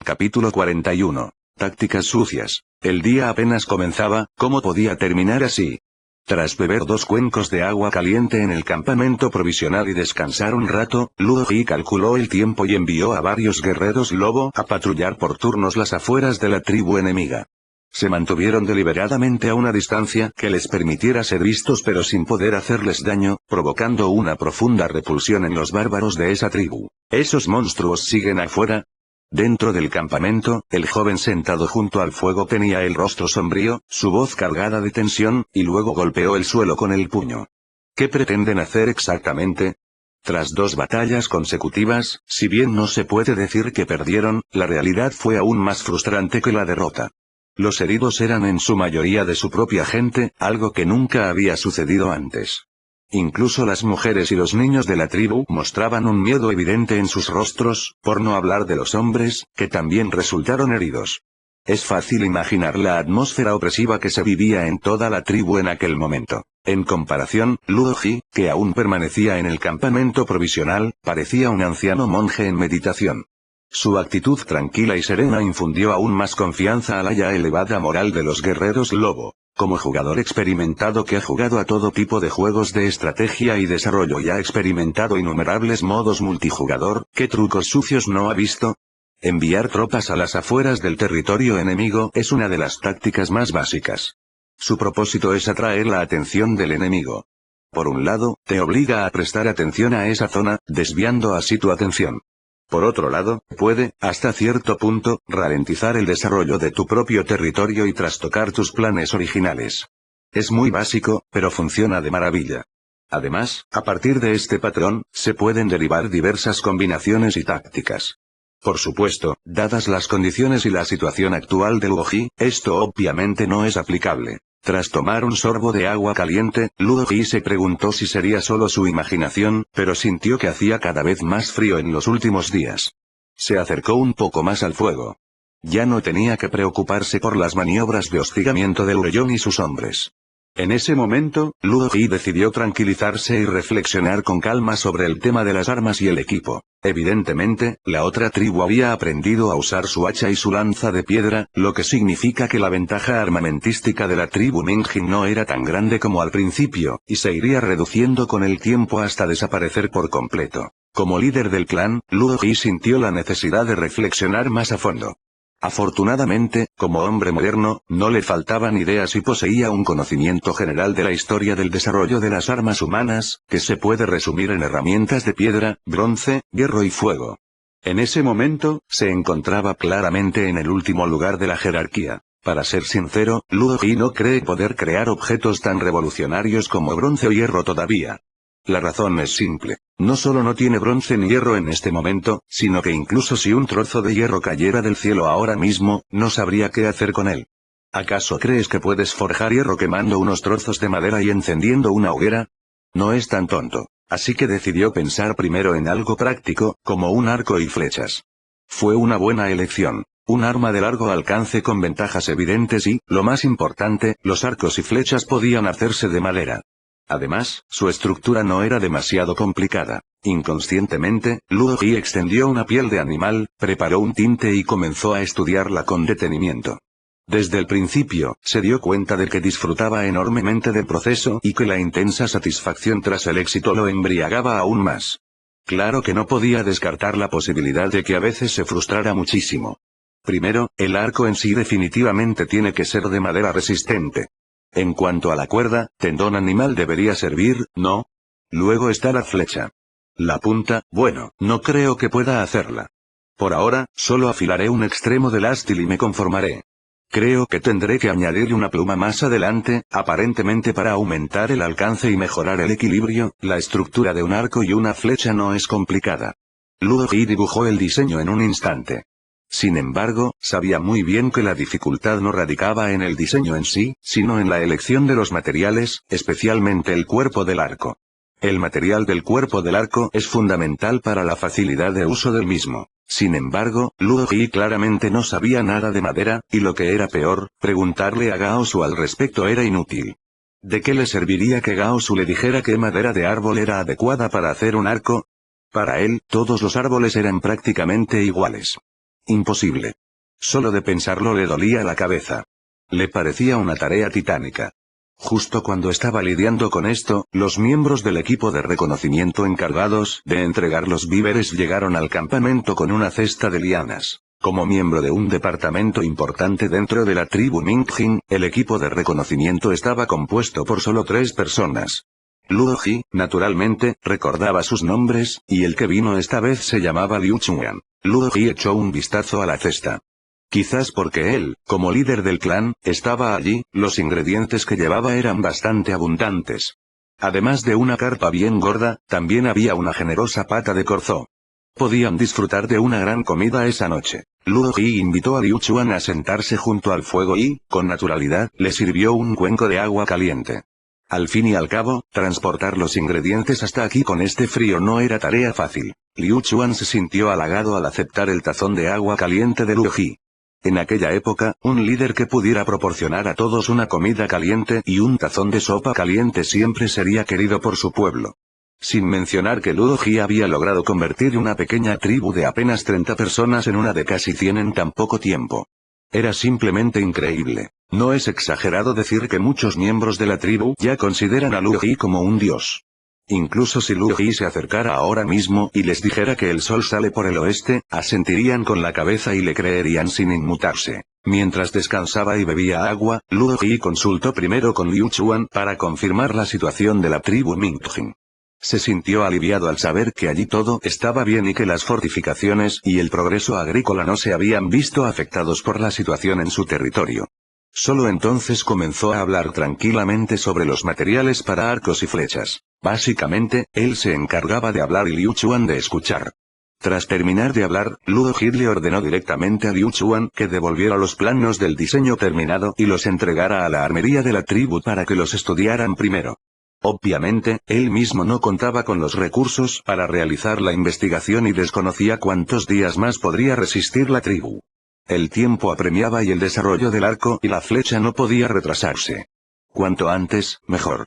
Capítulo 41. Tácticas sucias. El día apenas comenzaba, ¿cómo podía terminar así? Tras beber 2 cuencos de agua caliente en el campamento provisional y descansar un rato, Ludo Ji calculó el tiempo y envió a varios guerreros lobo a patrullar por turnos las afueras de la tribu enemiga. Se mantuvieron deliberadamente a una distancia que les permitiera ser vistos pero sin poder hacerles daño, provocando una profunda repulsión en los bárbaros de esa tribu. ¿Esos monstruos siguen afuera? Dentro del campamento, el joven sentado junto al fuego tenía el rostro sombrío, su voz cargada de tensión, y luego golpeó el suelo con el puño. ¿Qué pretenden hacer exactamente? Tras 2 batallas consecutivas, si bien no se puede decir que perdieron, la realidad fue aún más frustrante que la derrota. Los heridos eran en su mayoría de su propia gente, algo que nunca había sucedido antes. Incluso las mujeres y los niños de la tribu mostraban un miedo evidente en sus rostros, por no hablar de los hombres, que también resultaron heridos. Es fácil imaginar la atmósfera opresiva que se vivía en toda la tribu en aquel momento. En comparación, Ludo Ji, que aún permanecía en el campamento provisional, parecía un anciano monje en meditación. Su actitud tranquila y serena infundió aún más confianza a la ya elevada moral de los guerreros lobo. Como jugador experimentado que ha jugado a todo tipo de juegos de estrategia y desarrollo y ha experimentado innumerables modos multijugador, ¿qué trucos sucios no ha visto? Enviar tropas a las afueras del territorio enemigo es una de las tácticas más básicas. Su propósito es atraer la atención del enemigo. Por un lado, te obliga a prestar atención a esa zona, desviando así tu atención. Por otro lado, puede, hasta cierto punto, ralentizar el desarrollo de tu propio territorio y trastocar tus planes originales. Es muy básico, pero funciona de maravilla. Además, a partir de este patrón, se pueden derivar diversas combinaciones y tácticas. Por supuesto, dadas las condiciones y la situación actual de Ludo Ji, esto obviamente no es aplicable. Tras tomar un sorbo de agua caliente, Ludo Ji se preguntó si sería solo su imaginación, pero sintió que hacía cada vez más frío en los últimos días. Se acercó un poco más al fuego. Ya no tenía que preocuparse por las maniobras de hostigamiento de Urellón y sus hombres. En ese momento, Ludo Ji decidió tranquilizarse y reflexionar con calma sobre el tema de las armas y el equipo. Evidentemente, la otra tribu había aprendido a usar su hacha y su lanza de piedra, lo que significa que la ventaja armamentística de la tribu Minjin no era tan grande como al principio, y se iría reduciendo con el tiempo hasta desaparecer por completo. Como líder del clan, Ludo Ji sintió la necesidad de reflexionar más a fondo. Afortunadamente, como hombre moderno, no le faltaban ideas y poseía un conocimiento general de la historia del desarrollo de las armas humanas, que se puede resumir en herramientas de piedra, bronce, hierro y fuego. En ese momento, se encontraba claramente en el último lugar de la jerarquía. Para ser sincero, Ludo Ji no cree poder crear objetos tan revolucionarios como bronce o hierro todavía. La razón es simple. No solo no tiene bronce ni hierro en este momento, sino que incluso si un trozo de hierro cayera del cielo ahora mismo, no sabría qué hacer con él. ¿Acaso crees que puedes forjar hierro quemando unos trozos de madera y encendiendo una hoguera? No es tan tonto. Así que decidió pensar primero en algo práctico, como un arco y flechas. Fue una buena elección. Un arma de largo alcance con ventajas evidentes y, lo más importante, los arcos y flechas podían hacerse de madera. Además, su estructura no era demasiado complicada. Inconscientemente, Ludo Ji extendió una piel de animal, preparó un tinte y comenzó a estudiarla con detenimiento. Desde el principio, se dio cuenta de que disfrutaba enormemente del proceso y que la intensa satisfacción tras el éxito lo embriagaba aún más. Claro que no podía descartar la posibilidad de que a veces se frustrara muchísimo. Primero, el arco en sí definitivamente tiene que ser de madera resistente. En cuanto a la cuerda, tendón animal debería servir, ¿no? Luego está la flecha. La punta, bueno, no creo que pueda hacerla. Por ahora, solo afilaré un extremo del ástil y me conformaré. Creo que tendré que añadirle una pluma más adelante, aparentemente para aumentar el alcance y mejorar el equilibrio. La estructura de un arco y una flecha no es complicada. Ludo Ji dibujó el diseño en un instante. Sin embargo, sabía muy bien que la dificultad no radicaba en el diseño en sí, sino en la elección de los materiales, especialmente el cuerpo del arco. El material del cuerpo del arco es fundamental para la facilidad de uso del mismo. Sin embargo, Ludo Ji claramente no sabía nada de madera, y lo que era peor, preguntarle a Gao Su al respecto era inútil. ¿De qué le serviría que Gao Su le dijera qué madera de árbol era adecuada para hacer un arco? Para él, todos los árboles eran prácticamente iguales. Imposible. Solo de pensarlo le dolía la cabeza. Le parecía una tarea titánica. Justo cuando estaba lidiando con esto, los miembros del equipo de reconocimiento encargados de entregar los víveres llegaron al campamento con una cesta de lianas. Como miembro de un departamento importante dentro de la tribu Mingjin, el equipo de reconocimiento estaba compuesto por solo 3 personas. Luo Ji, naturalmente, recordaba sus nombres, y el que vino esta vez se llamaba Liu Chuan. Luo Ji echó un vistazo a la cesta. Quizás porque él, como líder del clan, estaba allí, los ingredientes que llevaba eran bastante abundantes. Además de una carpa bien gorda, también había una generosa pata de corzo. Podían disfrutar de una gran comida esa noche. Luo Ji invitó a Liu Chuan a sentarse junto al fuego y, con naturalidad, le sirvió un cuenco de agua caliente. Al fin y al cabo, transportar los ingredientes hasta aquí con este frío no era tarea fácil. Liu Chuan se sintió halagado al aceptar el tazón de agua caliente de Luo Ji. En aquella época, un líder que pudiera proporcionar a todos una comida caliente y un tazón de sopa caliente siempre sería querido por su pueblo. Sin mencionar que Luo Ji había logrado convertir una pequeña tribu de apenas 30 personas en una de casi 100 en tan poco tiempo. Era simplemente increíble. No es exagerado decir que muchos miembros de la tribu ya consideran a Luo Ji como un dios. Incluso si Luo Ji se acercara ahora mismo y les dijera que el sol sale por el oeste, asentirían con la cabeza y le creerían sin inmutarse. Mientras descansaba y bebía agua, Luo Ji consultó primero con Liu Chuan para confirmar la situación de la tribu Mingjin. Se sintió aliviado al saber que allí todo estaba bien y que las fortificaciones y el progreso agrícola no se habían visto afectados por la situación en su territorio. Solo entonces comenzó a hablar tranquilamente sobre los materiales para arcos y flechas. Básicamente, él se encargaba de hablar y Liu Chuan de escuchar. Tras terminar de hablar, Luo Ji le ordenó directamente a Liu Chuan que devolviera los planos del diseño terminado y los entregara a la armería de la tribu para que los estudiaran primero. Obviamente, él mismo no contaba con los recursos para realizar la investigación y desconocía cuántos días más podría resistir la tribu. El tiempo apremiaba y el desarrollo del arco y la flecha no podía retrasarse. Cuanto antes, mejor.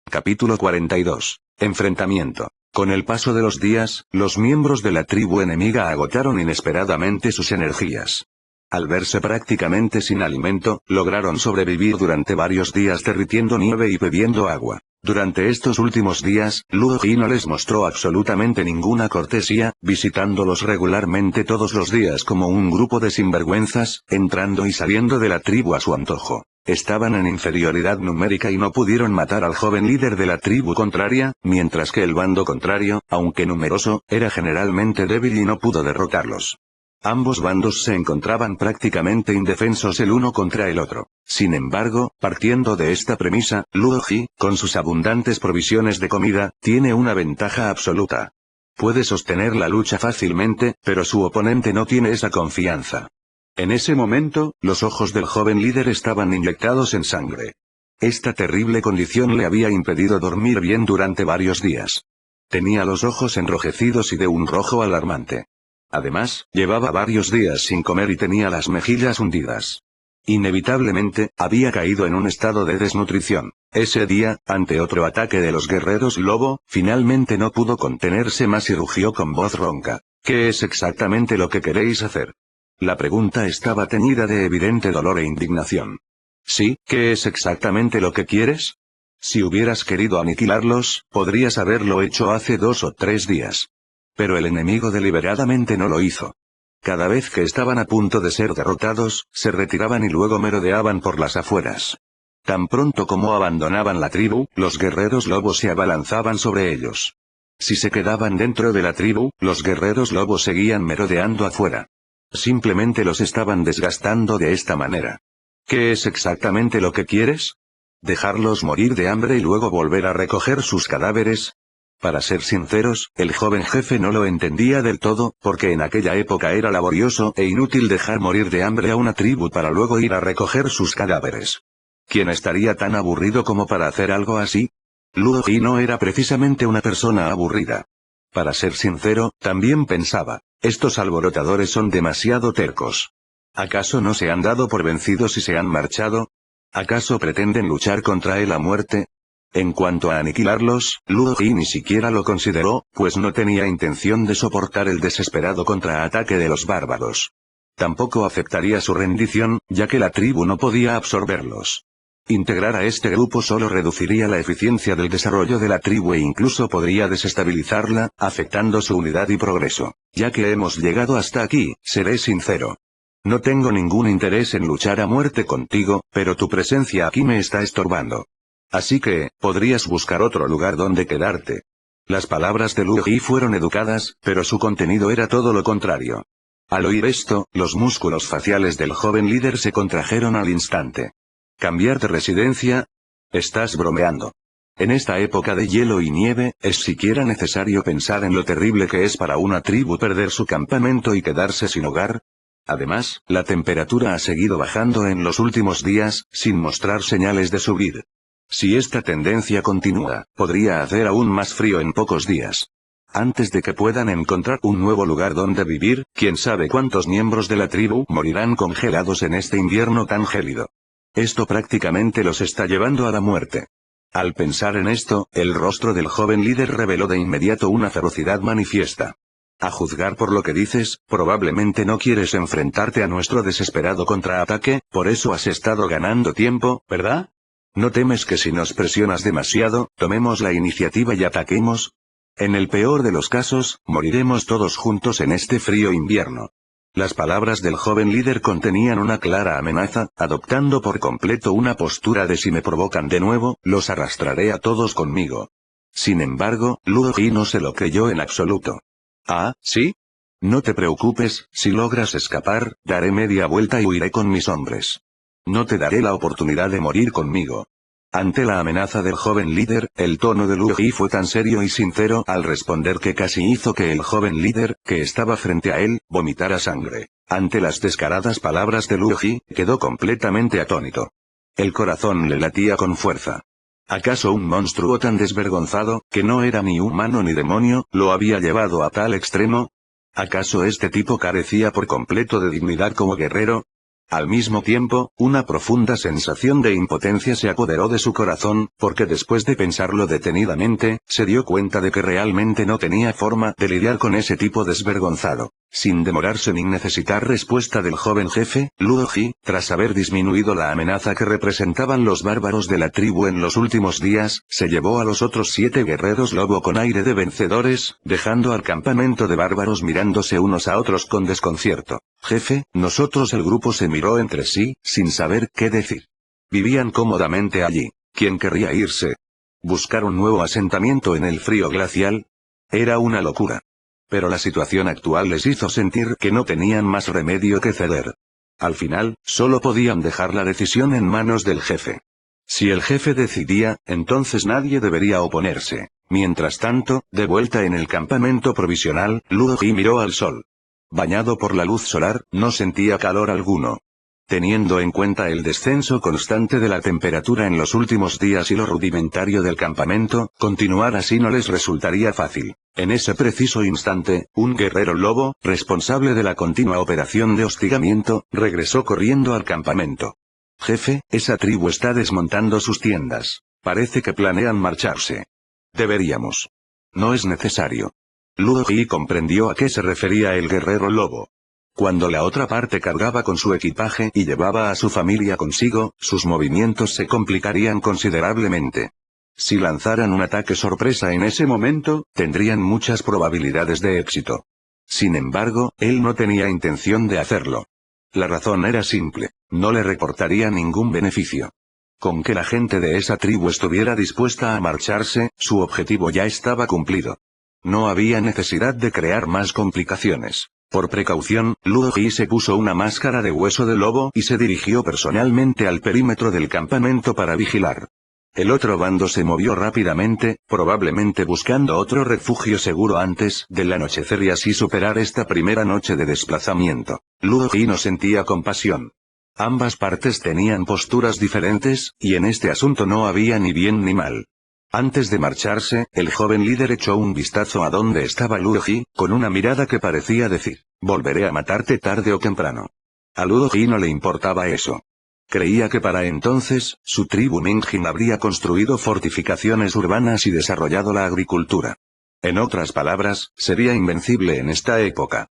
Capítulo 42. Enfrentamiento. Con el paso de los días, los miembros de la tribu enemiga agotaron inesperadamente sus energías. Al verse prácticamente sin alimento, lograron sobrevivir durante varios días derritiendo nieve y bebiendo agua. Durante estos últimos días, Luo Ji no les mostró absolutamente ninguna cortesía, visitándolos regularmente todos los días como un grupo de sinvergüenzas, entrando y saliendo de la tribu a su antojo. Estaban en inferioridad numérica y no pudieron matar al joven líder de la tribu contraria, mientras que el bando contrario, aunque numeroso, era generalmente débil y no pudo derrotarlos. Ambos bandos se encontraban prácticamente indefensos el uno contra el otro. Sin embargo, partiendo de esta premisa, Luo Ji, con sus abundantes provisiones de comida, tiene una ventaja absoluta. Puede sostener la lucha fácilmente, pero su oponente no tiene esa confianza. En ese momento, los ojos del joven líder estaban inyectados en sangre. Esta terrible condición le había impedido dormir bien durante varios días. Tenía los ojos enrojecidos y de un rojo alarmante. Además, llevaba varios días sin comer y tenía las mejillas hundidas. Inevitablemente, había caído en un estado de desnutrición. Ese día, ante otro ataque de los guerreros lobo, finalmente no pudo contenerse más y rugió con voz ronca. ¿Qué es exactamente lo que queréis hacer? La pregunta estaba teñida de evidente dolor e indignación. ¿Sí? ¿Qué es exactamente lo que quieres? Si hubieras querido aniquilarlos, podrías haberlo hecho hace 2 o 3 días. Pero el enemigo deliberadamente no lo hizo. Cada vez que estaban a punto de ser derrotados, se retiraban y luego merodeaban por las afueras. Tan pronto como abandonaban la tribu, los guerreros lobos se abalanzaban sobre ellos. Si se quedaban dentro de la tribu, los guerreros lobos seguían merodeando afuera. Simplemente los estaban desgastando de esta manera. ¿Qué es exactamente lo que quieres? ¿Dejarlos morir de hambre y luego volver a recoger sus cadáveres? Para ser sinceros, el joven jefe no lo entendía del todo, porque en aquella época era laborioso e inútil dejar morir de hambre a una tribu para luego ir a recoger sus cadáveres. ¿Quién estaría tan aburrido como para hacer algo así? Luo Ji no era precisamente una persona aburrida. Para ser sincero, también pensaba, estos alborotadores son demasiado tercos. ¿Acaso no se han dado por vencidos y se han marchado? ¿Acaso pretenden luchar contra él a muerte? En cuanto a aniquilarlos, Luo Ji ni siquiera lo consideró, pues no tenía intención de soportar el desesperado contraataque de los bárbaros. Tampoco aceptaría su rendición, ya que la tribu no podía absorberlos. Integrar a este grupo solo reduciría la eficiencia del desarrollo de la tribu e incluso podría desestabilizarla, afectando su unidad y progreso. Ya que hemos llegado hasta aquí, seré sincero. No tengo ningún interés en luchar a muerte contigo, pero tu presencia aquí me está estorbando. Así que, podrías buscar otro lugar donde quedarte. Las palabras de Lu Ji fueron educadas, pero su contenido era todo lo contrario. Al oír esto, los músculos faciales del joven líder se contrajeron al instante. ¿Cambiar de residencia? Estás bromeando. En esta época de hielo y nieve, ¿es siquiera necesario pensar en lo terrible que es para una tribu perder su campamento y quedarse sin hogar? Además, la temperatura ha seguido bajando en los últimos días, sin mostrar señales de subir. Si esta tendencia continúa, podría hacer aún más frío en pocos días. Antes de que puedan encontrar un nuevo lugar donde vivir, quién sabe cuántos miembros de la tribu morirán congelados en este invierno tan gélido. Esto prácticamente los está llevando a la muerte. Al pensar en esto, el rostro del joven líder reveló de inmediato una ferocidad manifiesta. A juzgar por lo que dices, probablemente no quieres enfrentarte a nuestro desesperado contraataque, por eso has estado ganando tiempo, ¿verdad? ¿No temes que si nos presionas demasiado, tomemos la iniciativa y ataquemos? En el peor de los casos, moriremos todos juntos en este frío invierno. Las palabras del joven líder contenían una clara amenaza, adoptando por completo una postura de si me provocan de nuevo, los arrastraré a todos conmigo. Sin embargo, Luo Ji no se lo creyó en absoluto. ¿Ah, sí? No te preocupes, si logras escapar, daré media vuelta y huiré con mis hombres. No te daré la oportunidad de morir conmigo. Ante la amenaza del joven líder, el tono de Luo Ji fue tan serio y sincero al responder que casi hizo que el joven líder, que estaba frente a él, vomitara sangre. Ante las descaradas palabras de Luo Ji, quedó completamente atónito. El corazón le latía con fuerza. ¿Acaso un monstruo tan desvergonzado, que no era ni humano ni demonio, lo había llevado a tal extremo? ¿Acaso este tipo carecía por completo de dignidad como guerrero? Al mismo tiempo, una profunda sensación de impotencia se apoderó de su corazón, porque después de pensarlo detenidamente, se dio cuenta de que realmente no tenía forma de lidiar con ese tipo desvergonzado. Sin demorarse ni necesitar respuesta del joven jefe, Luo Ji, tras haber disminuido la amenaza que representaban los bárbaros de la tribu en los últimos días, se llevó a los otros 7 guerreros lobo con aire de vencedores, dejando al campamento de bárbaros mirándose unos a otros con desconcierto. Jefe, nosotros el grupo se miró entre sí, sin saber qué decir. Vivían cómodamente allí. ¿Quién querría irse? ¿Buscar un nuevo asentamiento en el frío glacial? Era una locura. Pero la situación actual les hizo sentir que no tenían más remedio que ceder. Al final, solo podían dejar la decisión en manos del jefe. Si el jefe decidía, entonces nadie debería oponerse. Mientras tanto, de vuelta en el campamento provisional, Luo Ji miró al sol. Bañado por la luz solar, no sentía calor alguno. Teniendo en cuenta el descenso constante de la temperatura en los últimos días y lo rudimentario del campamento, continuar así no les resultaría fácil. En ese preciso instante, un guerrero lobo, responsable de la continua operación de hostigamiento, regresó corriendo al campamento. Jefe, esa tribu está desmontando sus tiendas. Parece que planean marcharse. Deberíamos. No es necesario. Luo Ji comprendió a qué se refería el guerrero lobo. Cuando la otra parte cargaba con su equipaje y llevaba a su familia consigo, sus movimientos se complicarían considerablemente. Si lanzaran un ataque sorpresa en ese momento, tendrían muchas probabilidades de éxito. Sin embargo, él no tenía intención de hacerlo. La razón era simple, no le reportaría ningún beneficio. Con que la gente de esa tribu estuviera dispuesta a marcharse, su objetivo ya estaba cumplido. No había necesidad de crear más complicaciones. Por precaución, Luo Ji se puso una máscara de hueso de lobo y se dirigió personalmente al perímetro del campamento para vigilar. El otro bando se movió rápidamente, probablemente buscando otro refugio seguro antes del anochecer y así superar esta primera noche de desplazamiento. Luo Ji no sentía compasión. Ambas partes tenían posturas diferentes, y en este asunto no había ni bien ni mal. Antes de marcharse, el joven líder echó un vistazo a donde estaba Luo Ji, con una mirada que parecía decir, volveré a matarte tarde o temprano. A Luo Ji no le importaba eso. Creía que para entonces, su tribu Minjin habría construido fortificaciones urbanas y desarrollado la agricultura. En otras palabras, sería invencible en esta época.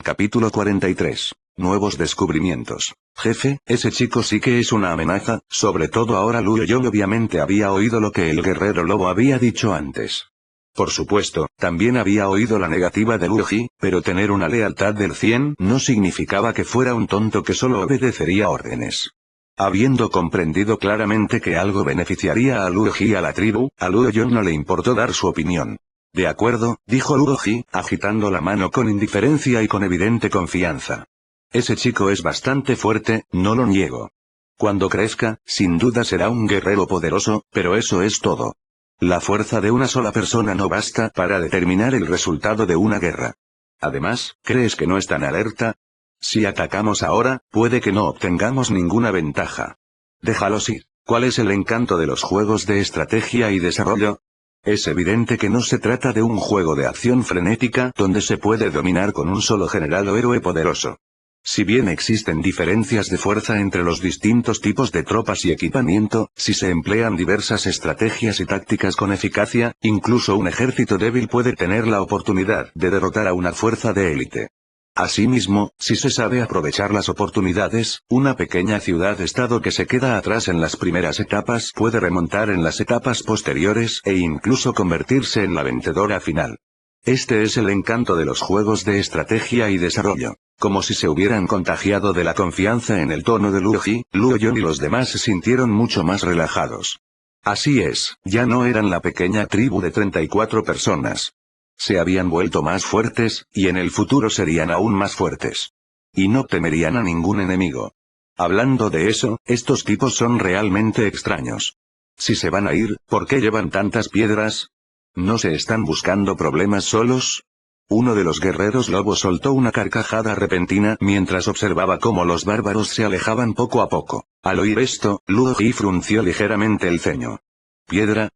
Capítulo 43. Nuevos descubrimientos. Jefe, ese chico sí que es una amenaza, sobre todo ahora Luo Yon obviamente había oído lo que el guerrero lobo había dicho antes. Por supuesto, también había oído la negativa de Luo Ji, pero tener una lealtad del 100 no significaba que fuera un tonto que solo obedecería órdenes. Habiendo comprendido claramente que algo beneficiaría a Luo Ji y a la tribu, a Luo Yon no le importó dar su opinión. De acuerdo, dijo Luo Ji, agitando la mano con indiferencia y con evidente confianza. Ese chico es bastante fuerte, no lo niego. Cuando crezca, sin duda será un guerrero poderoso, pero eso es todo. La fuerza de una sola persona no basta para determinar el resultado de una guerra. Además, ¿crees que no están alerta? Si atacamos ahora, puede que no obtengamos ninguna ventaja. Déjalos ir. ¿Cuál es el encanto de los juegos de estrategia y desarrollo? Es evidente que no se trata de un juego de acción frenética donde se puede dominar con un solo general o héroe poderoso. Si bien existen diferencias de fuerza entre los distintos tipos de tropas y equipamiento, si se emplean diversas estrategias y tácticas con eficacia, incluso un ejército débil puede tener la oportunidad de derrotar a una fuerza de élite. Asimismo, si se sabe aprovechar las oportunidades, una pequeña ciudad-estado que se queda atrás en las primeras etapas puede remontar en las etapas posteriores e incluso convertirse en la vencedora final. Este es el encanto de los juegos de estrategia y desarrollo. Como si se hubieran contagiado de la confianza en el tono de Luo Ji, Luo Yon y los demás se sintieron mucho más relajados. Así es, ya no eran la pequeña tribu de 34 personas. Se habían vuelto más fuertes, y en el futuro serían aún más fuertes. Y no temerían a ningún enemigo. Hablando de eso, estos tipos son realmente extraños. Si se van a ir, ¿por qué llevan tantas piedras? ¿No se están buscando problemas solos? Uno de los guerreros lobos soltó una carcajada repentina mientras observaba cómo los bárbaros se alejaban poco a poco. Al oír esto, Luo Ji frunció ligeramente el ceño. ¿Piedra?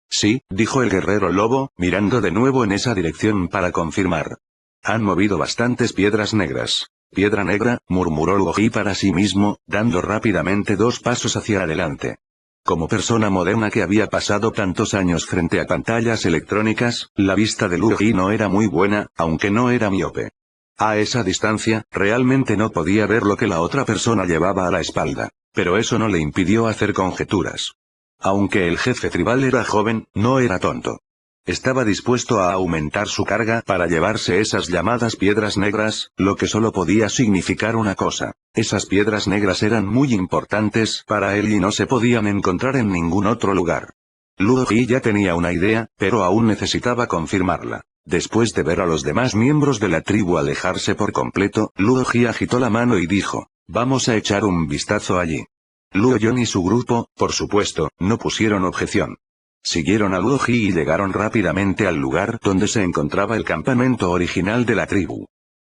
Sí, dijo el guerrero lobo, mirando de nuevo en esa dirección para confirmar. Han movido bastantes piedras negras. Piedra negra, murmuró Luo Ji para sí mismo, dando rápidamente 2 pasos hacia adelante. Como persona moderna que había pasado tantos años frente a pantallas electrónicas, la vista de Luo Ji no era muy buena, aunque no era miope. A esa distancia, realmente no podía ver lo que la otra persona llevaba a la espalda, pero eso no le impidió hacer conjeturas. Aunque el jefe tribal era joven, no era tonto. Estaba dispuesto a aumentar su carga para llevarse esas llamadas piedras negras, lo que solo podía significar una cosa. Esas piedras negras eran muy importantes para él y no se podían encontrar en ningún otro lugar. Luo Ji ya tenía una idea, pero aún necesitaba confirmarla. Después de ver a los demás miembros de la tribu alejarse por completo, Luo Ji agitó la mano y dijo, vamos a echar un vistazo allí. Luo Yon y su grupo, por supuesto, no pusieron objeción. Siguieron a Luo Ji y llegaron rápidamente al lugar donde se encontraba el campamento original de la tribu.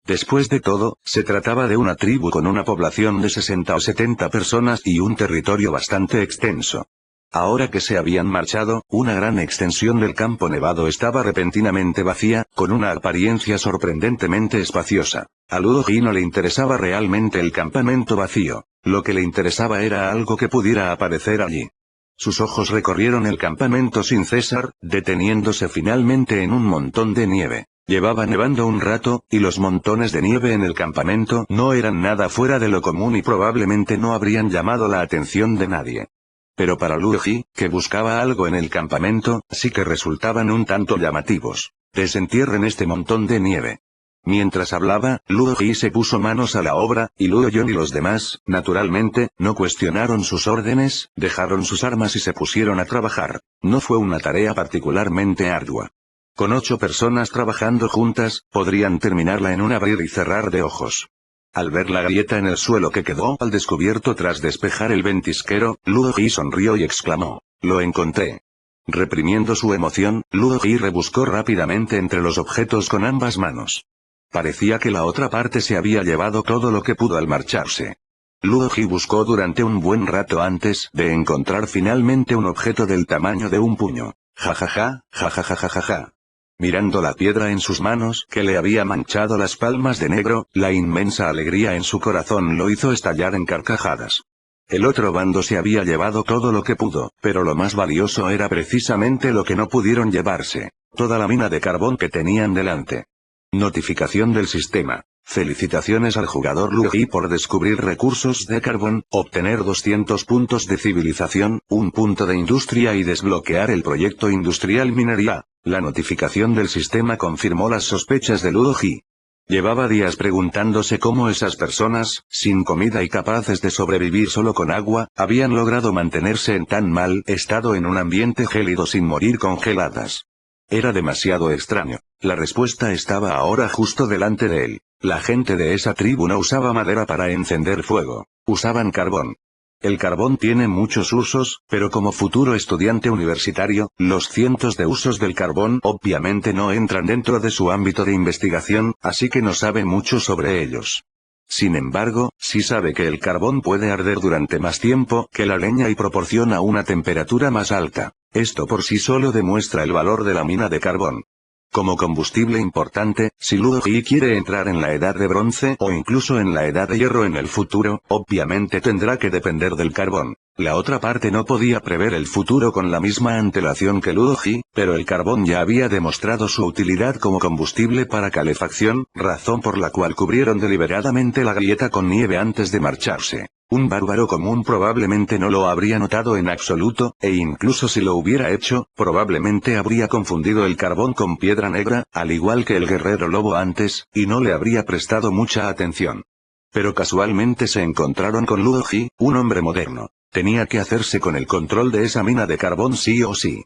Después de todo, se trataba de una tribu con una población de 60 o 70 personas y un territorio bastante extenso. Ahora que se habían marchado, una gran extensión del campo nevado estaba repentinamente vacía, con una apariencia sorprendentemente espaciosa. A Luo Ji no le interesaba realmente el campamento vacío, lo que le interesaba era algo que pudiera aparecer allí. Sus ojos recorrieron el campamento sin cesar, deteniéndose finalmente en un montón de nieve. Llevaba nevando un rato, y los montones de nieve en el campamento no eran nada fuera de lo común y probablemente no habrían llamado la atención de nadie. Pero para Luo Ji, que buscaba algo en el campamento, sí que resultaban un tanto llamativos. Desentierren este montón de nieve. Mientras hablaba, Luo Ji se puso manos a la obra, y Luo Yon y los demás, naturalmente, no cuestionaron sus órdenes, dejaron sus armas y se pusieron a trabajar. No fue una tarea particularmente ardua. Con 8 personas trabajando juntas, podrían terminarla en un abrir y cerrar de ojos. Al ver la grieta en el suelo que quedó al descubierto tras despejar el ventisquero, Luo Ji sonrió y exclamó, «Lo encontré». Reprimiendo su emoción, Luo Ji rebuscó rápidamente entre los objetos con ambas manos. Parecía que la otra parte se había llevado todo lo que pudo al marcharse. Luo Ji buscó durante un buen rato antes de encontrar finalmente un objeto del tamaño de un puño. Jajaja, jajajajaja. Mirando la piedra en sus manos que le había manchado las palmas de negro, la inmensa alegría en su corazón lo hizo estallar en carcajadas. El otro bando se había llevado todo lo que pudo, pero lo más valioso era precisamente lo que no pudieron llevarse, toda la mina de carbón que tenían delante. Notificación del sistema. Felicitaciones al jugador Luigi por descubrir recursos de carbón, obtener 200 puntos de civilización, un punto de industria y desbloquear el proyecto industrial minería. La notificación del sistema confirmó las sospechas de Luigi. Llevaba días preguntándose cómo esas personas, sin comida y capaces de sobrevivir solo con agua, habían logrado mantenerse en tan mal estado en un ambiente gélido sin morir congeladas. Era demasiado extraño. La respuesta estaba ahora justo delante de él. La gente de esa tribu no usaba madera para encender fuego. Usaban carbón. El carbón tiene muchos usos, pero como futuro estudiante universitario, los cientos de usos del carbón obviamente no entran dentro de su ámbito de investigación, así que no sabe mucho sobre ellos. Sin embargo, sí sabe que el carbón puede arder durante más tiempo que la leña y proporciona una temperatura más alta. Esto por sí solo demuestra el valor de la mina de carbón. Como combustible importante, si Luigi quiere entrar en la edad de bronce o incluso en la edad de hierro en el futuro, obviamente tendrá que depender del carbón. La otra parte no podía prever el futuro con la misma antelación que Luigi, pero el carbón ya había demostrado su utilidad como combustible para calefacción, razón por la cual cubrieron deliberadamente la grieta con nieve antes de marcharse. Un bárbaro común probablemente no lo habría notado en absoluto, e incluso si lo hubiera hecho, probablemente habría confundido el carbón con piedra negra, al igual que el guerrero lobo antes, y no le habría prestado mucha atención. Pero casualmente se encontraron con Luigi, un hombre moderno. Tenía que hacerse con el control de esa mina de carbón sí o sí.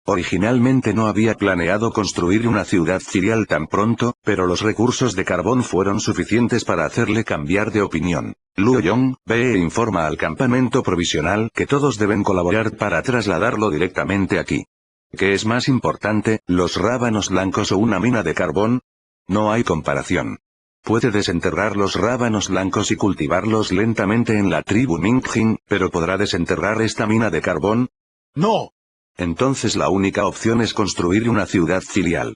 Originalmente no había planeado construir una ciudad filial tan pronto, pero los recursos de carbón fueron suficientes para hacerle cambiar de opinión. Luo Yong ve e informa al campamento provisional que todos deben colaborar para trasladarlo directamente aquí. ¿Qué es más importante, los rábanos blancos o una mina de carbón? No hay comparación. Puede desenterrar los rábanos blancos y cultivarlos lentamente en la tribu Mingjin, pero ¿podrá desenterrar esta mina de carbón? No. Entonces la única opción es construir una ciudad filial.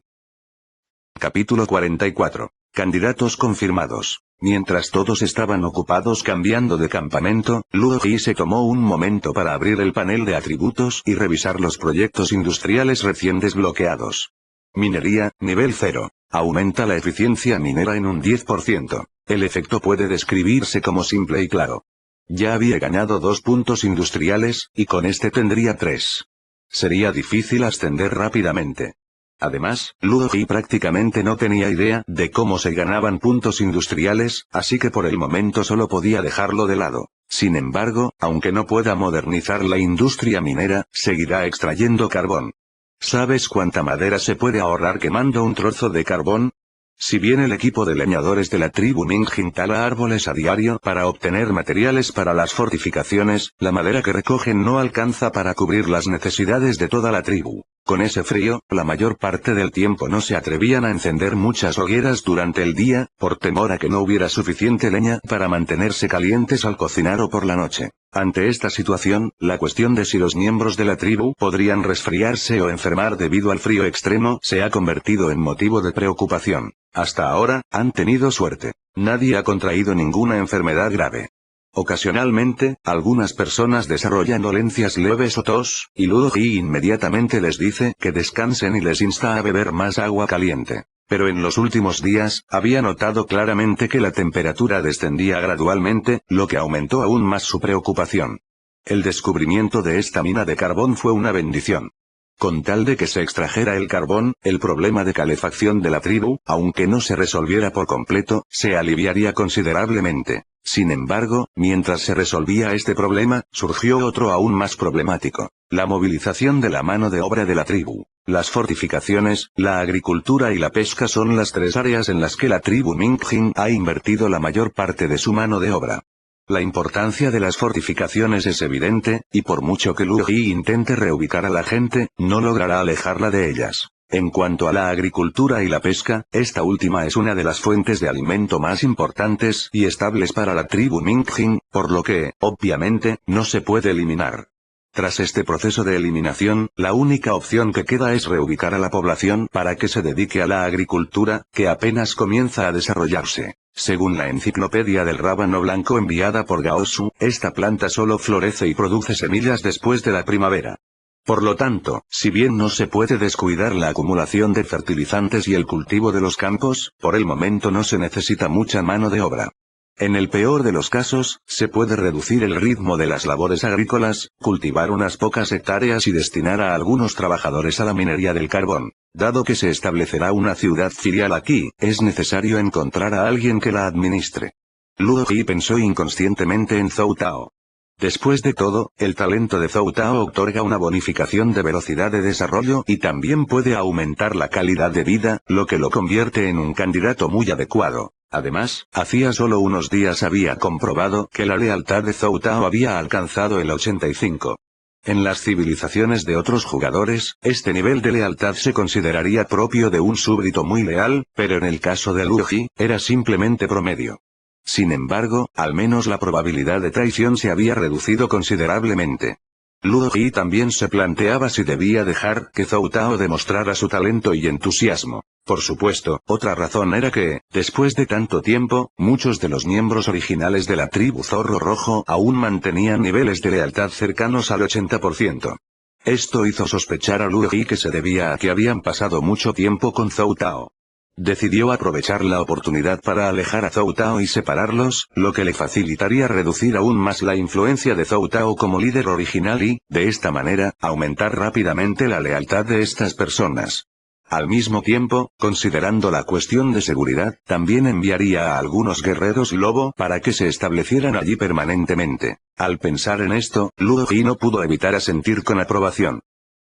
Capítulo 44. Candidatos confirmados. Mientras todos estaban ocupados cambiando de campamento, Luigi se tomó un momento para abrir el panel de atributos y revisar los proyectos industriales recién desbloqueados. Minería, nivel 0. Aumenta la eficiencia minera en un 10%. El efecto puede describirse como simple y claro. Ya había ganado 2 puntos industriales, y con este tendría 3. Sería difícil ascender rápidamente. Además, Luigi prácticamente no tenía idea de cómo se ganaban puntos industriales, así que por el momento solo podía dejarlo de lado. Sin embargo, aunque no pueda modernizar la industria minera, seguirá extrayendo carbón. ¿Sabes cuánta madera se puede ahorrar quemando un trozo de carbón? Si bien el equipo de leñadores de la tribu Mingjin tala árboles a diario para obtener materiales para las fortificaciones, la madera que recogen no alcanza para cubrir las necesidades de toda la tribu. Con ese frío, la mayor parte del tiempo no se atrevían a encender muchas hogueras durante el día, por temor a que no hubiera suficiente leña para mantenerse calientes al cocinar o por la noche. Ante esta situación, la cuestión de si los miembros de la tribu podrían resfriarse o enfermar debido al frío extremo se ha convertido en motivo de preocupación. Hasta ahora, han tenido suerte. Nadie ha contraído ninguna enfermedad grave. Ocasionalmente, algunas personas desarrollan dolencias leves o tos, y Luigi inmediatamente les dice que descansen y les insta a beber más agua caliente. Pero en los últimos días, había notado claramente que la temperatura descendía gradualmente, lo que aumentó aún más su preocupación. El descubrimiento de esta mina de carbón fue una bendición. Con tal de que se extrajera el carbón, el problema de calefacción de la tribu, aunque no se resolviera por completo, se aliviaría considerablemente. Sin embargo, mientras se resolvía este problema, surgió otro aún más problemático: la movilización de la mano de obra de la tribu. Las fortificaciones, la agricultura y la pesca son las 3 áreas en las que la tribu Mingjin ha invertido la mayor parte de su mano de obra. La importancia de las fortificaciones es evidente, y por mucho que Luigi intente reubicar a la gente, no logrará alejarla de ellas. En cuanto a la agricultura y la pesca, esta última es una de las fuentes de alimento más importantes y estables para la tribu Mingjin, por lo que, obviamente, no se puede eliminar. Tras este proceso de eliminación, la única opción que queda es reubicar a la población para que se dedique a la agricultura, que apenas comienza a desarrollarse. Según la enciclopedia del rábano blanco enviada por Gaosu, esta planta solo florece y produce semillas después de la primavera. Por lo tanto, si bien no se puede descuidar la acumulación de fertilizantes y el cultivo de los campos, por el momento no se necesita mucha mano de obra. En el peor de los casos, se puede reducir el ritmo de las labores agrícolas, cultivar unas pocas hectáreas y destinar a algunos trabajadores a la minería del carbón. Dado que se establecerá una ciudad filial aquí, es necesario encontrar a alguien que la administre. Luo Ji pensó inconscientemente en Zhou Tao. Después de todo, el talento de Zhou Tao otorga una bonificación de velocidad de desarrollo y también puede aumentar la calidad de vida, lo que lo convierte en un candidato muy adecuado. Además, hacía solo unos días había comprobado que la lealtad de Zhou Tao había alcanzado el 85. En las civilizaciones de otros jugadores, este nivel de lealtad se consideraría propio de un súbdito muy leal, pero en el caso de Luo Ji, era simplemente promedio. Sin embargo, al menos la probabilidad de traición se había reducido considerablemente. Luo Ji también se planteaba si debía dejar que Zhou Tao demostrara su talento y entusiasmo. Por supuesto, otra razón era que, después de tanto tiempo, muchos de los miembros originales de la tribu Zorro Rojo aún mantenían niveles de lealtad cercanos al 80%. Esto hizo sospechar a Luo Ji que se debía a que habían pasado mucho tiempo con Zhou Tao. Decidió aprovechar la oportunidad para alejar a Zhou Tao y separarlos, lo que le facilitaría reducir aún más la influencia de Zhou Tao como líder original y, de esta manera, aumentar rápidamente la lealtad de estas personas. Al mismo tiempo, considerando la cuestión de seguridad, también enviaría a algunos guerreros lobo para que se establecieran allí permanentemente. Al pensar en esto, Luo Ji no pudo evitar asentir con aprobación.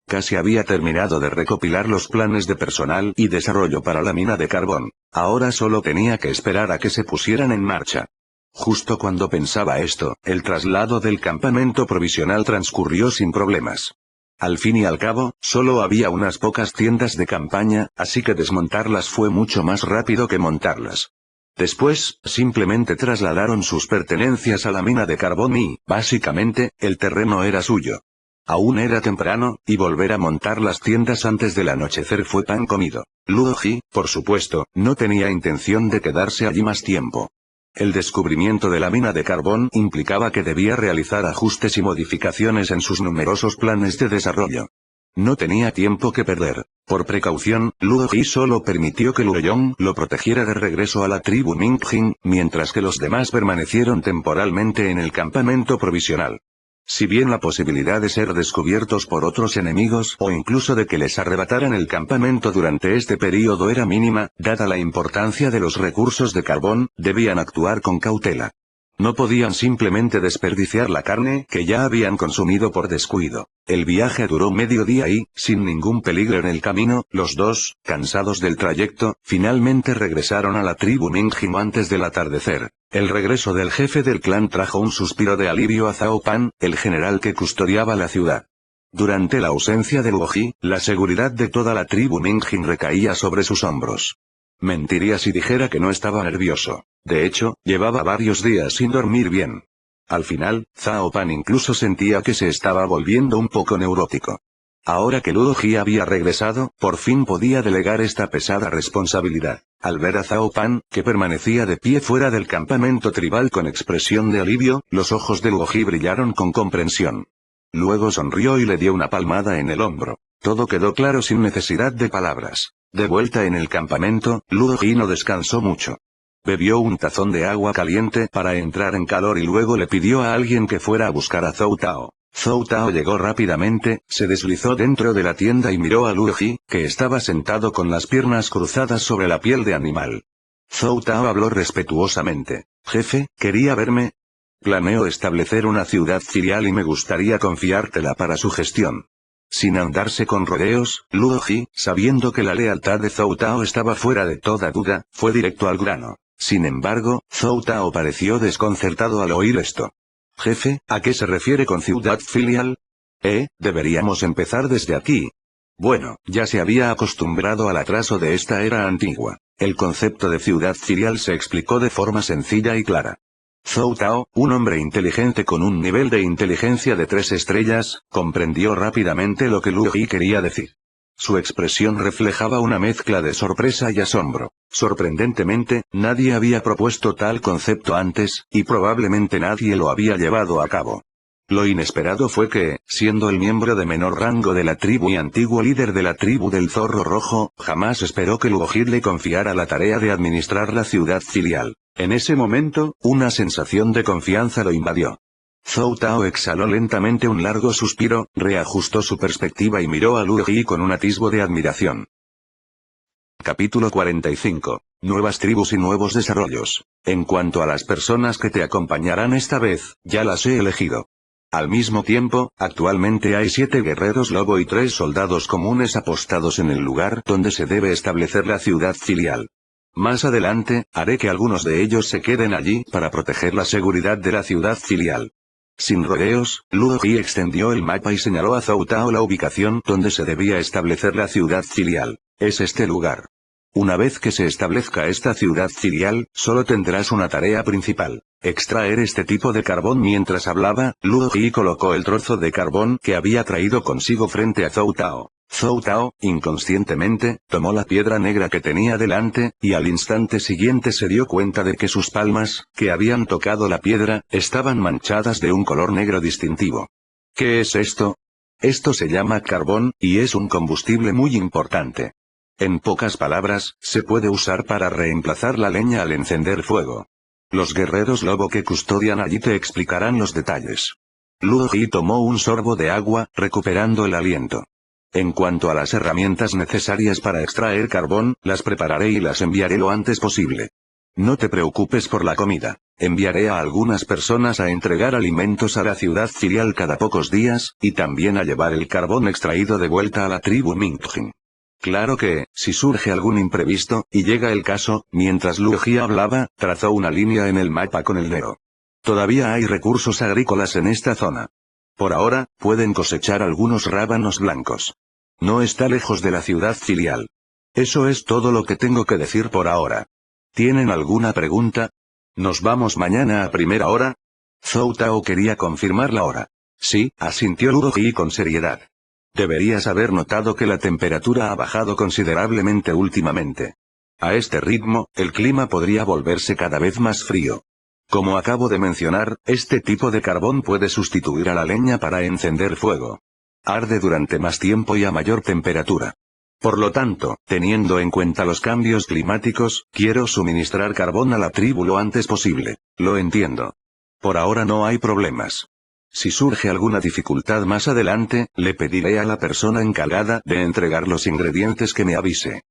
Casi había terminado de recopilar los planes de personal y desarrollo para la mina de carbón. Ahora solo tenía que esperar a que se pusieran en marcha. Justo cuando pensaba esto, el traslado del campamento provisional transcurrió sin problemas. Al fin y al cabo, solo había unas pocas tiendas de campaña, así que desmontarlas fue mucho más rápido que montarlas. Después, simplemente trasladaron sus pertenencias a la mina de carbón y, básicamente, el terreno era suyo. Aún era temprano, y volver a montar las tiendas antes del anochecer fue pan comido. Luo Ji, por supuesto, no tenía intención de quedarse allí más tiempo. El descubrimiento de la mina de carbón implicaba que debía realizar ajustes y modificaciones en sus numerosos planes de desarrollo. No tenía tiempo que perder. Por precaución, Luo Ji solo permitió que Luo Yong lo protegiera de regreso a la tribu Mingjin, mientras que los demás permanecieron temporalmente en el campamento provisional. Si bien la posibilidad de ser descubiertos por otros enemigos o incluso de que les arrebataran el campamento durante este período era mínima, dada la importancia de los recursos de carbón, debían actuar con cautela. No podían simplemente desperdiciar la carne que ya habían consumido por descuido. El viaje duró medio día y, sin ningún peligro en el camino, los dos, cansados del trayecto, finalmente regresaron a la tribu Mingjin antes del atardecer. El regreso del jefe del clan trajo un suspiro de alivio a Zhao Pan, el general que custodiaba la ciudad. Durante la ausencia de Luo Ji, la seguridad de toda la tribu Mingjin recaía sobre sus hombros. Mentiría si dijera que no estaba nervioso. De hecho, llevaba varios días sin dormir bien. Al final, Zhao Pan incluso sentía que se estaba volviendo un poco neurótico. Ahora que Luo Ji había regresado, por fin podía delegar esta pesada responsabilidad. Al ver a Zhao Pan, que permanecía de pie fuera del campamento tribal con expresión de alivio, los ojos de Luo Ji brillaron con comprensión. Luego sonrió y le dio una palmada en el hombro. Todo quedó claro sin necesidad de palabras. De vuelta en el campamento, Luo Ji no descansó mucho. Bebió un tazón de agua caliente para entrar en calor y luego le pidió a alguien que fuera a buscar a Zhou Tao. Zhou Tao llegó rápidamente, se deslizó dentro de la tienda y miró a Luo Ji, que estaba sentado con las piernas cruzadas sobre la piel de animal. Zhou Tao habló respetuosamente. Jefe, ¿quería verme? Planeo establecer una ciudad filial y me gustaría confiártela para su gestión. Sin andarse con rodeos, Luo Ji, sabiendo que la lealtad de Zhou Tao estaba fuera de toda duda, fue directo al grano. Sin embargo, Zhou Tao pareció desconcertado al oír esto. Jefe, ¿a qué se refiere con ciudad filial? Deberíamos empezar desde aquí. Bueno, ya se había acostumbrado al atraso de esta era antigua. El concepto de ciudad filial se explicó de forma sencilla y clara. Zhou Tao, un hombre inteligente con un nivel de inteligencia de 3 estrellas, comprendió rápidamente lo que Luo Ji quería decir. Su expresión reflejaba una mezcla de sorpresa y asombro. Sorprendentemente, nadie había propuesto tal concepto antes, y probablemente nadie lo había llevado a cabo. Lo inesperado fue que, siendo el miembro de menor rango de la tribu y antiguo líder de la tribu del Zorro Rojo, jamás esperó que Luoji le confiara la tarea de administrar la ciudad filial. En ese momento, una sensación de confianza lo invadió. Zhou Tao exhaló lentamente un largo suspiro, reajustó su perspectiva y miró a Luoji con un atisbo de admiración. Capítulo 45. Nuevas tribus y nuevos desarrollos. En cuanto a las personas que te acompañarán esta vez, ya las he elegido. Al mismo tiempo, actualmente hay 7 guerreros lobo y 3 soldados comunes apostados en el lugar donde se debe establecer la ciudad filial. Más adelante, haré que algunos de ellos se queden allí para proteger la seguridad de la ciudad filial. Sin rodeos, Luoji extendió el mapa y señaló a Zhou Tao la ubicación donde se debía establecer la ciudad filial. Es este lugar. Una vez que se establezca esta ciudad filial, solo tendrás una tarea principal: extraer este tipo de carbón. Mientras hablaba, Luoji colocó el trozo de carbón que había traído consigo frente a Zhou Tao. Zhou Tao, inconscientemente, tomó la piedra negra que tenía delante, y al instante siguiente se dio cuenta de que sus palmas, que habían tocado la piedra, estaban manchadas de un color negro distintivo. ¿Qué es esto? Esto se llama carbón, y es un combustible muy importante. En pocas palabras, se puede usar para reemplazar la leña al encender fuego. Los guerreros lobo que custodian allí te explicarán los detalles. Luoji tomó un sorbo de agua, recuperando el aliento. En cuanto a las herramientas necesarias para extraer carbón, las prepararé y las enviaré lo antes posible. No te preocupes por la comida. Enviaré a algunas personas a entregar alimentos a la ciudad filial cada pocos días, y también a llevar el carbón extraído de vuelta a la tribu Mingjin. Claro que, si surge algún imprevisto, y llega el caso, mientras Luoji hablaba, trazó una línea en el mapa con el dedo. Todavía hay recursos agrícolas en esta zona. Por ahora, pueden cosechar algunos rábanos blancos. No está lejos de la ciudad filial. Eso es todo lo que tengo que decir por ahora. ¿Tienen alguna pregunta? ¿Nos vamos mañana a primera hora? Zhou Tao quería confirmar la hora. Sí, asintió Luoji con seriedad. Deberías haber notado que la temperatura ha bajado considerablemente últimamente. A este ritmo, el clima podría volverse cada vez más frío. Como acabo de mencionar, este tipo de carbón puede sustituir a la leña para encender fuego. Arde durante más tiempo y a mayor temperatura. Por lo tanto, teniendo en cuenta los cambios climáticos, quiero suministrar carbón a la tribu lo antes posible. Lo entiendo. Por ahora no hay problemas. Si surge alguna dificultad más adelante, le pediré a la persona encargada de entregar los ingredientes que me avise.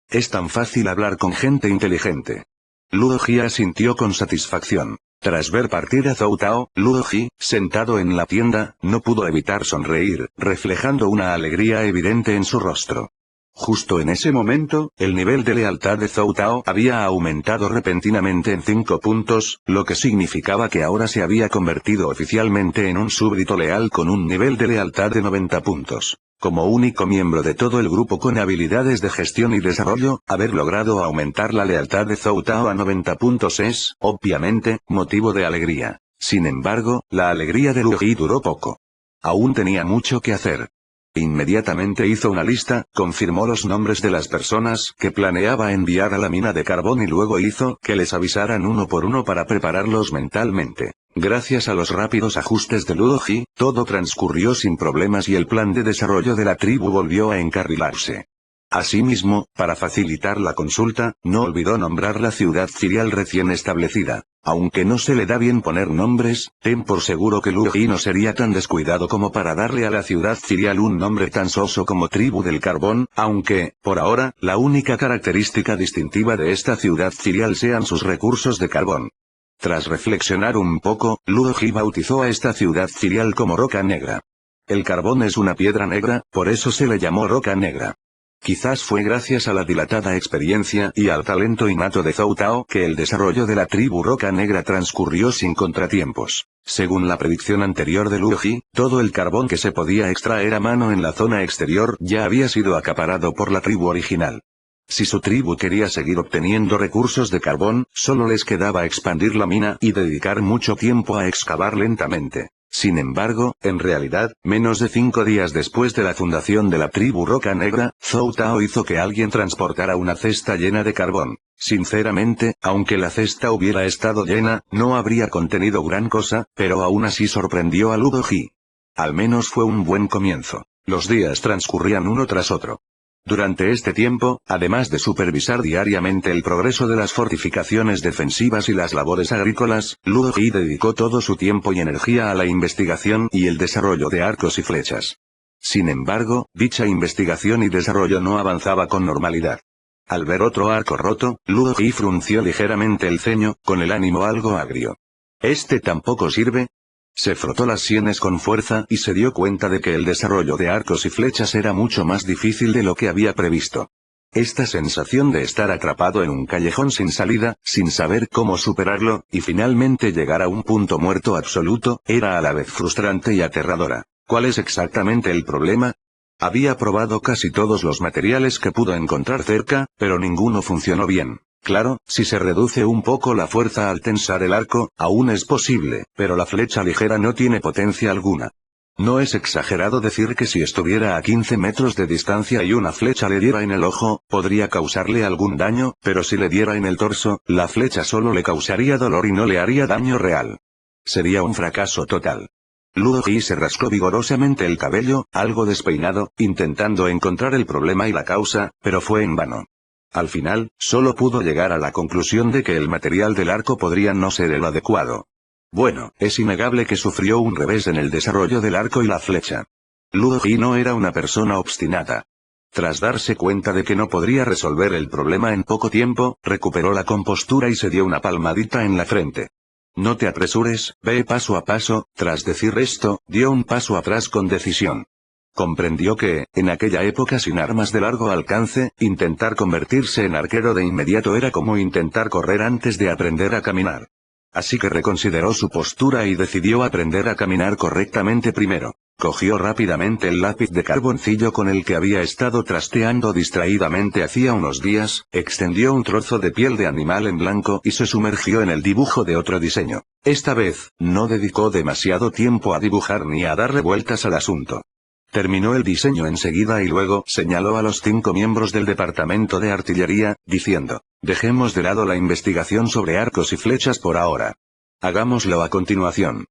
Es tan fácil hablar con gente inteligente. Luoji asintió con satisfacción. Tras ver partir a Zhou Tao, Luoji, sentado en la tienda, no pudo evitar sonreír, reflejando una alegría evidente en su rostro. Justo en ese momento, el nivel de lealtad de Zhou Tao había aumentado repentinamente en 5 puntos, lo que significaba que ahora se había convertido oficialmente en un súbdito leal con un nivel de lealtad de 90 puntos. Como único miembro de todo el grupo con habilidades de gestión y desarrollo, haber logrado aumentar la lealtad de Zhou Tao a 90 puntos es, obviamente, motivo de alegría. Sin embargo, la alegría de Luoji duró poco. Aún tenía mucho que hacer. Inmediatamente hizo una lista, confirmó los nombres de las personas que planeaba enviar a la mina de carbón y luego hizo que les avisaran uno por uno para prepararlos mentalmente. Gracias a los rápidos ajustes de Luoji, todo transcurrió sin problemas y el plan de desarrollo de la tribu volvió a encarrilarse. Asimismo, para facilitar la consulta, no olvidó nombrar la ciudad filial recién establecida. Aunque no se le da bien poner nombres, ten por seguro que Luoji no sería tan descuidado como para darle a la ciudad filial un nombre tan soso como Tribu del Carbón, aunque, por ahora, la única característica distintiva de esta ciudad filial sean sus recursos de carbón. Tras reflexionar un poco, Luoji bautizó a esta ciudad filial como Roca Negra. El carbón es una piedra negra, por eso se le llamó Roca Negra. Quizás fue gracias a la dilatada experiencia y al talento innato de Zhou Tao que el desarrollo de la tribu Roca Negra transcurrió sin contratiempos. Según la predicción anterior de Luoji, todo el carbón que se podía extraer a mano en la zona exterior ya había sido acaparado por la tribu original. Si su tribu quería seguir obteniendo recursos de carbón, solo les quedaba expandir la mina y dedicar mucho tiempo a excavar lentamente. Sin embargo, en realidad, menos de 5 días después de la fundación de la tribu Roca Negra, Zhou Tao hizo que alguien transportara una cesta llena de carbón. Sinceramente, aunque la cesta hubiera estado llena, no habría contenido gran cosa, pero aún así sorprendió a Ludoji. Al menos fue un buen comienzo. Los días transcurrían uno tras otro. Durante este tiempo, además de supervisar diariamente el progreso de las fortificaciones defensivas y las labores agrícolas, Ludoji dedicó todo su tiempo y energía a la investigación y el desarrollo de arcos y flechas. Sin embargo, dicha investigación y desarrollo no avanzaba con normalidad. Al ver otro arco roto, Ludoji frunció ligeramente el ceño, con el ánimo algo agrio. ¿Este tampoco sirve? Se frotó las sienes con fuerza y se dio cuenta de que el desarrollo de arcos y flechas era mucho más difícil de lo que había previsto. Esta sensación de estar atrapado en un callejón sin salida, sin saber cómo superarlo, y finalmente llegar a un punto muerto absoluto, era a la vez frustrante y aterradora. ¿Cuál es exactamente el problema? Había probado casi todos los materiales que pudo encontrar cerca, pero ninguno funcionó bien. Claro, si se reduce un poco la fuerza al tensar el arco, aún es posible, pero la flecha ligera no tiene potencia alguna. No es exagerado decir que si estuviera a 15 metros de distancia y una flecha le diera en el ojo, podría causarle algún daño, pero si le diera en el torso, la flecha solo le causaría dolor y no le haría daño real. Sería un fracaso total. Ludoji se rascó vigorosamente el cabello, algo despeinado, intentando encontrar el problema y la causa, pero fue en vano. Al final, solo pudo llegar a la conclusión de que el material del arco podría no ser el adecuado. Bueno, es innegable que sufrió un revés en el desarrollo del arco y la flecha. Ludoji no era una persona obstinada. Tras darse cuenta de que no podría resolver el problema en poco tiempo, recuperó la compostura y se dio una palmadita en la frente. No te apresures, ve paso a paso. Tras decir esto, dio un paso atrás con decisión. Comprendió que, en aquella época sin armas de largo alcance, intentar convertirse en arquero de inmediato era como intentar correr antes de aprender a caminar. Así que reconsideró su postura y decidió aprender a caminar correctamente primero. Cogió rápidamente el lápiz de carboncillo con el que había estado trasteando distraídamente hacía unos días, extendió un trozo de piel de animal en blanco y se sumergió en el dibujo de otro diseño. Esta vez, no dedicó demasiado tiempo a dibujar ni a darle vueltas al asunto. Terminó el diseño enseguida y luego señaló a los 5 miembros del departamento de artillería, diciendo, dejemos de lado la investigación sobre arcos y flechas por ahora. Hagámoslo a continuación.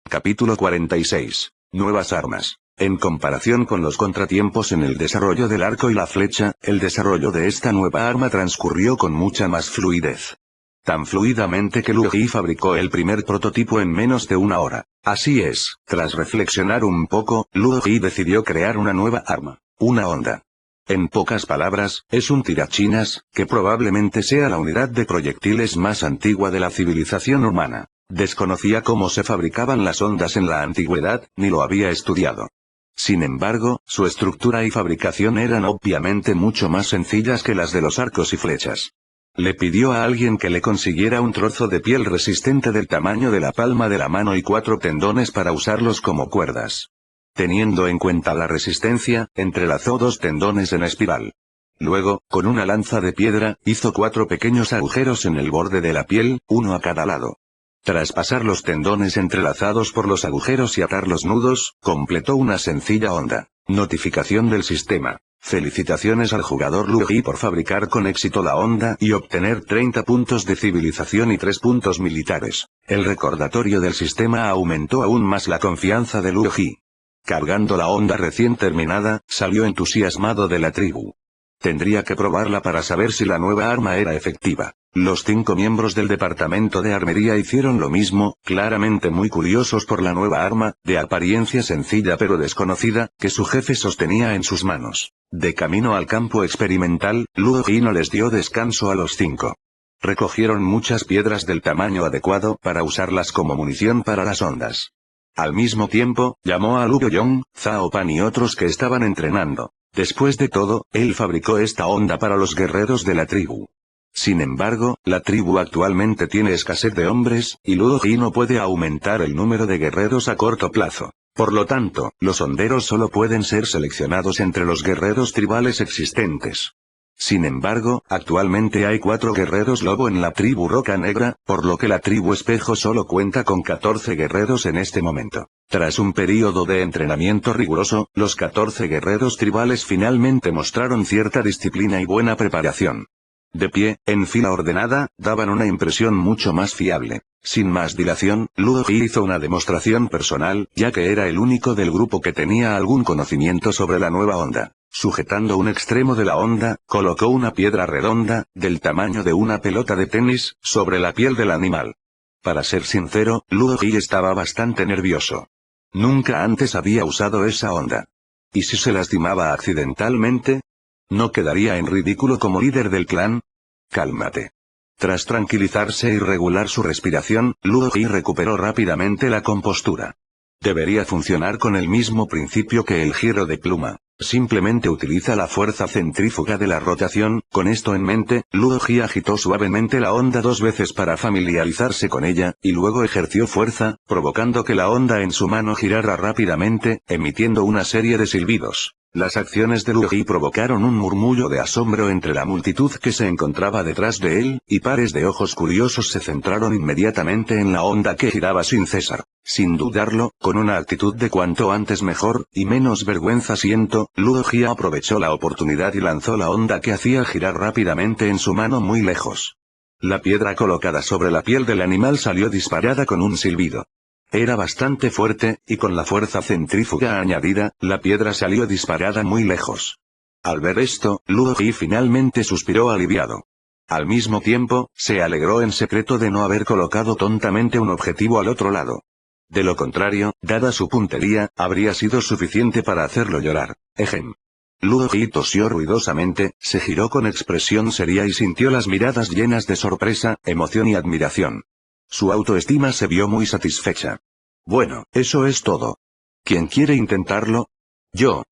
Capítulo 46. Nuevas armas. En comparación con los contratiempos en el desarrollo del arco y la flecha, el desarrollo de esta nueva arma transcurrió con mucha más fluidez. Tan fluidamente que Ludoji fabricó el primer prototipo en menos de una hora. Así es, tras reflexionar un poco, Ludoji decidió crear una nueva arma, una honda. En pocas palabras, es un tirachinas, que probablemente sea la unidad de proyectiles más antigua de la civilización humana. Desconocía cómo se fabricaban las hondas en la antigüedad, ni lo había estudiado. Sin embargo, su estructura y fabricación eran obviamente mucho más sencillas que las de los arcos y flechas. Le pidió a alguien que le consiguiera un trozo de piel resistente del tamaño de la palma de la mano y 4 tendones para usarlos como cuerdas. Teniendo en cuenta la resistencia, entrelazó 2 tendones en espiral. Luego, con una lanza de piedra, hizo 4 pequeños agujeros en el borde de la piel, uno a cada lado. Tras pasar los tendones entrelazados por los agujeros y atar los nudos, completó una sencilla honda. Notificación del sistema. Felicitaciones al jugador Ludoji por fabricar con éxito la honda y obtener 30 puntos de civilización y 3 puntos militares. El recordatorio del sistema aumentó aún más la confianza de Ludoji. Cargando la honda recién terminada, salió entusiasmado de la tribu. Tendría que probarla para saber si la nueva arma era efectiva. Los 5 miembros del departamento de armería hicieron lo mismo, claramente muy curiosos por la nueva arma, de apariencia sencilla pero desconocida, que su jefe sostenía en sus manos. De camino al campo experimental, Ludoji no les dio descanso a los 5. Recogieron muchas piedras del tamaño adecuado para usarlas como munición para las hondas. Al mismo tiempo, llamó a Lu Yong, Zhao Pan y otros que estaban entrenando. Después de todo, él fabricó esta honda para los guerreros de la tribu. Sin embargo, la tribu actualmente tiene escasez de hombres, y Ludoji no puede aumentar el número de guerreros a corto plazo. Por lo tanto, los honderos solo pueden ser seleccionados entre los guerreros tribales existentes. Sin embargo, actualmente hay 4 guerreros lobo en la tribu Roca Negra, por lo que la tribu Espejo solo cuenta con 14 guerreros en este momento. Tras un período de entrenamiento riguroso, los 14 guerreros tribales finalmente mostraron cierta disciplina y buena preparación. De pie, en fila ordenada, daban una impresión mucho más fiable. Sin más dilación, Ludo Ji hizo una demostración personal, ya que era el único del grupo que tenía algún conocimiento sobre la nueva onda. Sujetando un extremo de la onda, colocó una piedra redonda, del tamaño de una pelota de tenis, sobre la piel del animal. Para ser sincero, Ludo Ji estaba bastante nervioso. Nunca antes había usado esa onda. ¿Y si se lastimaba accidentalmente? ¿No quedaría en ridículo como líder del clan? Cálmate. Tras tranquilizarse y regular su respiración, Ludo Ji recuperó rápidamente la compostura. Debería funcionar con el mismo principio que el giro de pluma. Simplemente utiliza la fuerza centrífuga de la rotación. Con esto en mente, Ludo Ji agitó suavemente la onda 2 veces para familiarizarse con ella, y luego ejerció fuerza, provocando que la onda en su mano girara rápidamente, emitiendo una serie de silbidos. Las acciones de Ludo Ji provocaron un murmullo de asombro entre la multitud que se encontraba detrás de él, y pares de ojos curiosos se centraron inmediatamente en la onda que giraba sin cesar. Sin dudarlo, con una actitud de cuanto antes mejor, y menos vergüenza siento, Ludo Ji aprovechó la oportunidad y lanzó la onda que hacía girar rápidamente en su mano muy lejos. La piedra colocada sobre la piel del animal salió disparada con un silbido. Era bastante fuerte, y con la fuerza centrífuga añadida, la piedra salió disparada muy lejos. Al ver esto, Ludo Ji finalmente suspiró aliviado. Al mismo tiempo, se alegró en secreto de no haber colocado tontamente un objetivo al otro lado. De lo contrario, dada su puntería, habría sido suficiente para hacerlo llorar. Ejem. Ludo Ji tosió ruidosamente, se giró con expresión seria y sintió las miradas llenas de sorpresa, emoción y admiración. Su autoestima se vio muy satisfecha. Bueno, eso es todo. ¿Quién quiere intentarlo? Yo.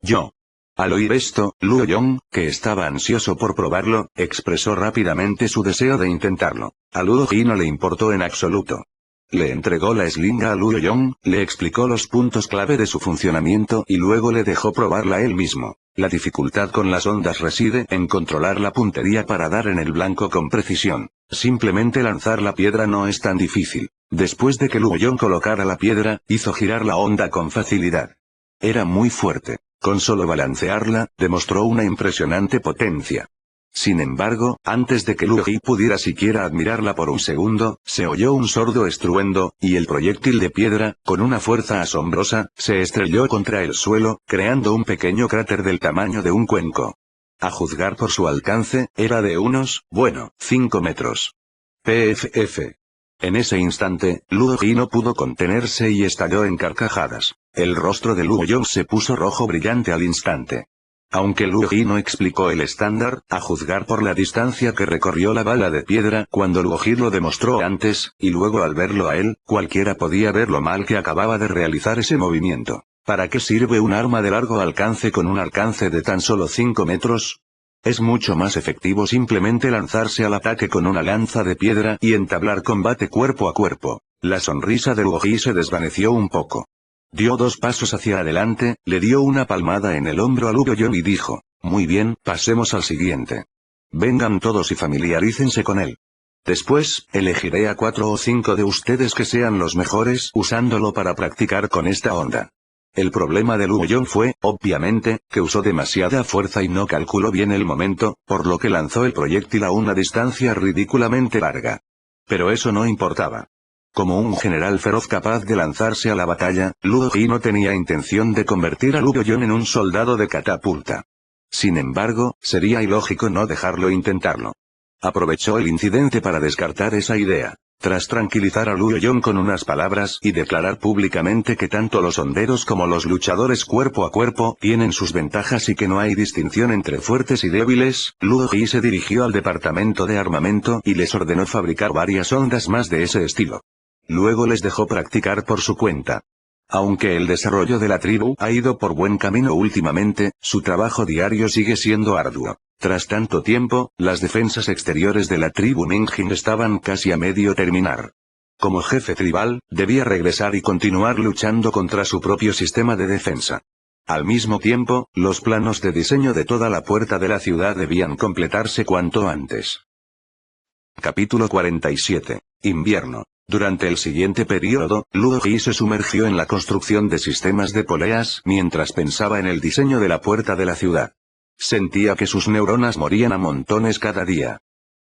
Al oír esto, Luo Yong, que estaba ansioso por probarlo, expresó rápidamente su deseo de intentarlo. A Ludo Ji no le importó en absoluto. Le entregó la eslinga a Luo Yong, le explicó los puntos clave de su funcionamiento y luego le dejó probarla él mismo. La dificultad con las ondas reside en controlar la puntería para dar en el blanco con precisión. Simplemente lanzar la piedra no es tan difícil. Después de que Luo Yong colocara la piedra, hizo girar la onda con facilidad. Era muy fuerte. Con solo balancearla, demostró una impresionante potencia. Sin embargo, antes de que Luo Ji pudiera siquiera admirarla por un segundo, se oyó un sordo estruendo, y el proyectil de piedra, con una fuerza asombrosa, se estrelló contra el suelo, creando un pequeño cráter del tamaño de un cuenco. A juzgar por su alcance, era de unos, 5 metros. Pff. En ese instante, Luo Ji no pudo contenerse y estalló en carcajadas. El rostro de Luo Yong se puso rojo brillante al instante. Aunque Luo Ji no explicó el estándar, a juzgar por la distancia que recorrió la bala de piedra cuando Luo Ji lo demostró antes, y luego al verlo a él, cualquiera podía ver lo mal que acababa de realizar ese movimiento. ¿Para qué sirve un arma de largo alcance con un alcance de tan solo 5 metros? Es mucho más efectivo simplemente lanzarse al ataque con una lanza de piedra y entablar combate cuerpo a cuerpo. La sonrisa de Luo Ji se desvaneció un poco. Dio 2 pasos hacia adelante, le dio una palmada en el hombro a Luo Yong y dijo, muy bien, pasemos al siguiente. Vengan todos y familiarícense con él. Después, elegiré a 4 o 5 de ustedes que sean los mejores usándolo para practicar con esta onda. El problema de Luo Yong fue, obviamente, que usó demasiada fuerza y no calculó bien el momento, por lo que lanzó el proyectil a una distancia ridículamente larga. Pero eso no importaba. Como un general feroz capaz de lanzarse a la batalla, Luo Ji no tenía intención de convertir a Luo Yong en un soldado de catapulta. Sin embargo, sería ilógico no dejarlo intentarlo. Aprovechó el incidente para descartar esa idea. Tras tranquilizar a Luo Yong con unas palabras y declarar públicamente que tanto los honderos como los luchadores cuerpo a cuerpo tienen sus ventajas y que no hay distinción entre fuertes y débiles, Luo Ji se dirigió al departamento de armamento y les ordenó fabricar varias ondas más de ese estilo. Luego les dejó practicar por su cuenta. Aunque el desarrollo de la tribu ha ido por buen camino últimamente, su trabajo diario sigue siendo arduo. Tras tanto tiempo, las defensas exteriores de la tribu Mingjin estaban casi a medio terminar. Como jefe tribal, debía regresar y continuar luchando contra su propio sistema de defensa. Al mismo tiempo, los planos de diseño de toda la puerta de la ciudad debían completarse cuanto antes. Capítulo 47. Invierno. Durante el siguiente periodo, Luo Ji se sumergió en la construcción de sistemas de poleas mientras pensaba en el diseño de la puerta de la ciudad. Sentía que sus neuronas morían a montones cada día.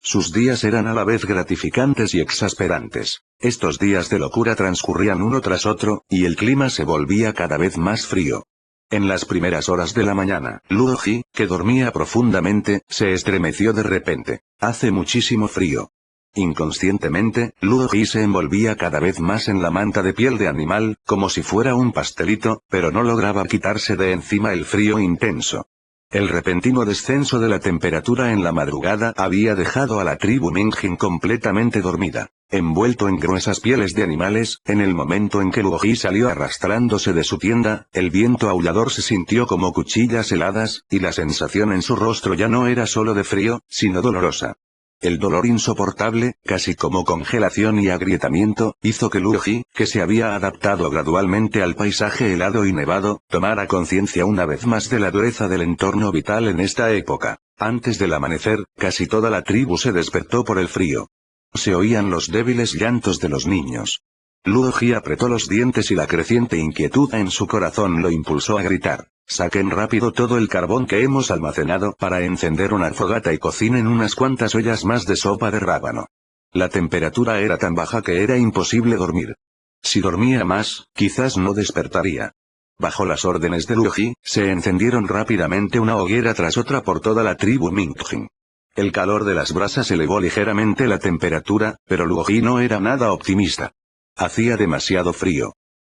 Sus días eran a la vez gratificantes y exasperantes. Estos días de locura transcurrían uno tras otro, y el clima se volvía cada vez más frío. En las primeras horas de la mañana, Luo Ji, que dormía profundamente, se estremeció de repente. Hace muchísimo frío. Inconscientemente, Luo Ji se envolvía cada vez más en la manta de piel de animal, como si fuera un pastelito, pero no lograba quitarse de encima el frío intenso. El repentino descenso de la temperatura en la madrugada había dejado a la tribu Mingjin completamente dormida. Envuelto en gruesas pieles de animales, en el momento en que Luo Ji salió arrastrándose de su tienda, el viento aullador se sintió como cuchillas heladas, y la sensación en su rostro ya no era solo de frío, sino dolorosa. El dolor insoportable, casi como congelación y agrietamiento, hizo que Luo Ji, que se había adaptado gradualmente al paisaje helado y nevado, tomara conciencia una vez más de la dureza del entorno vital en esta época. Antes del amanecer, casi toda la tribu se despertó por el frío. Se oían los débiles llantos de los niños. Luo Ji apretó los dientes y la creciente inquietud en su corazón lo impulsó a gritar. Saquen rápido todo el carbón que hemos almacenado para encender una fogata y cocinen unas cuantas ollas más de sopa de rábano. La temperatura era tan baja que era imposible dormir. Si dormía más, quizás no despertaría. Bajo las órdenes de Luo Ji, se encendieron rápidamente una hoguera tras otra por toda la tribu Mingjin. El calor de las brasas elevó ligeramente la temperatura, pero Luo Ji no era nada optimista. Hacía demasiado frío.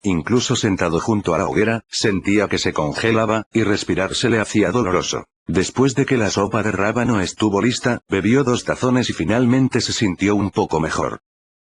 Incluso sentado junto a la hoguera, sentía que se congelaba, y respirar se le hacía doloroso. Después de que la sopa de rábano estuvo lista, bebió 2 tazones y finalmente se sintió un poco mejor.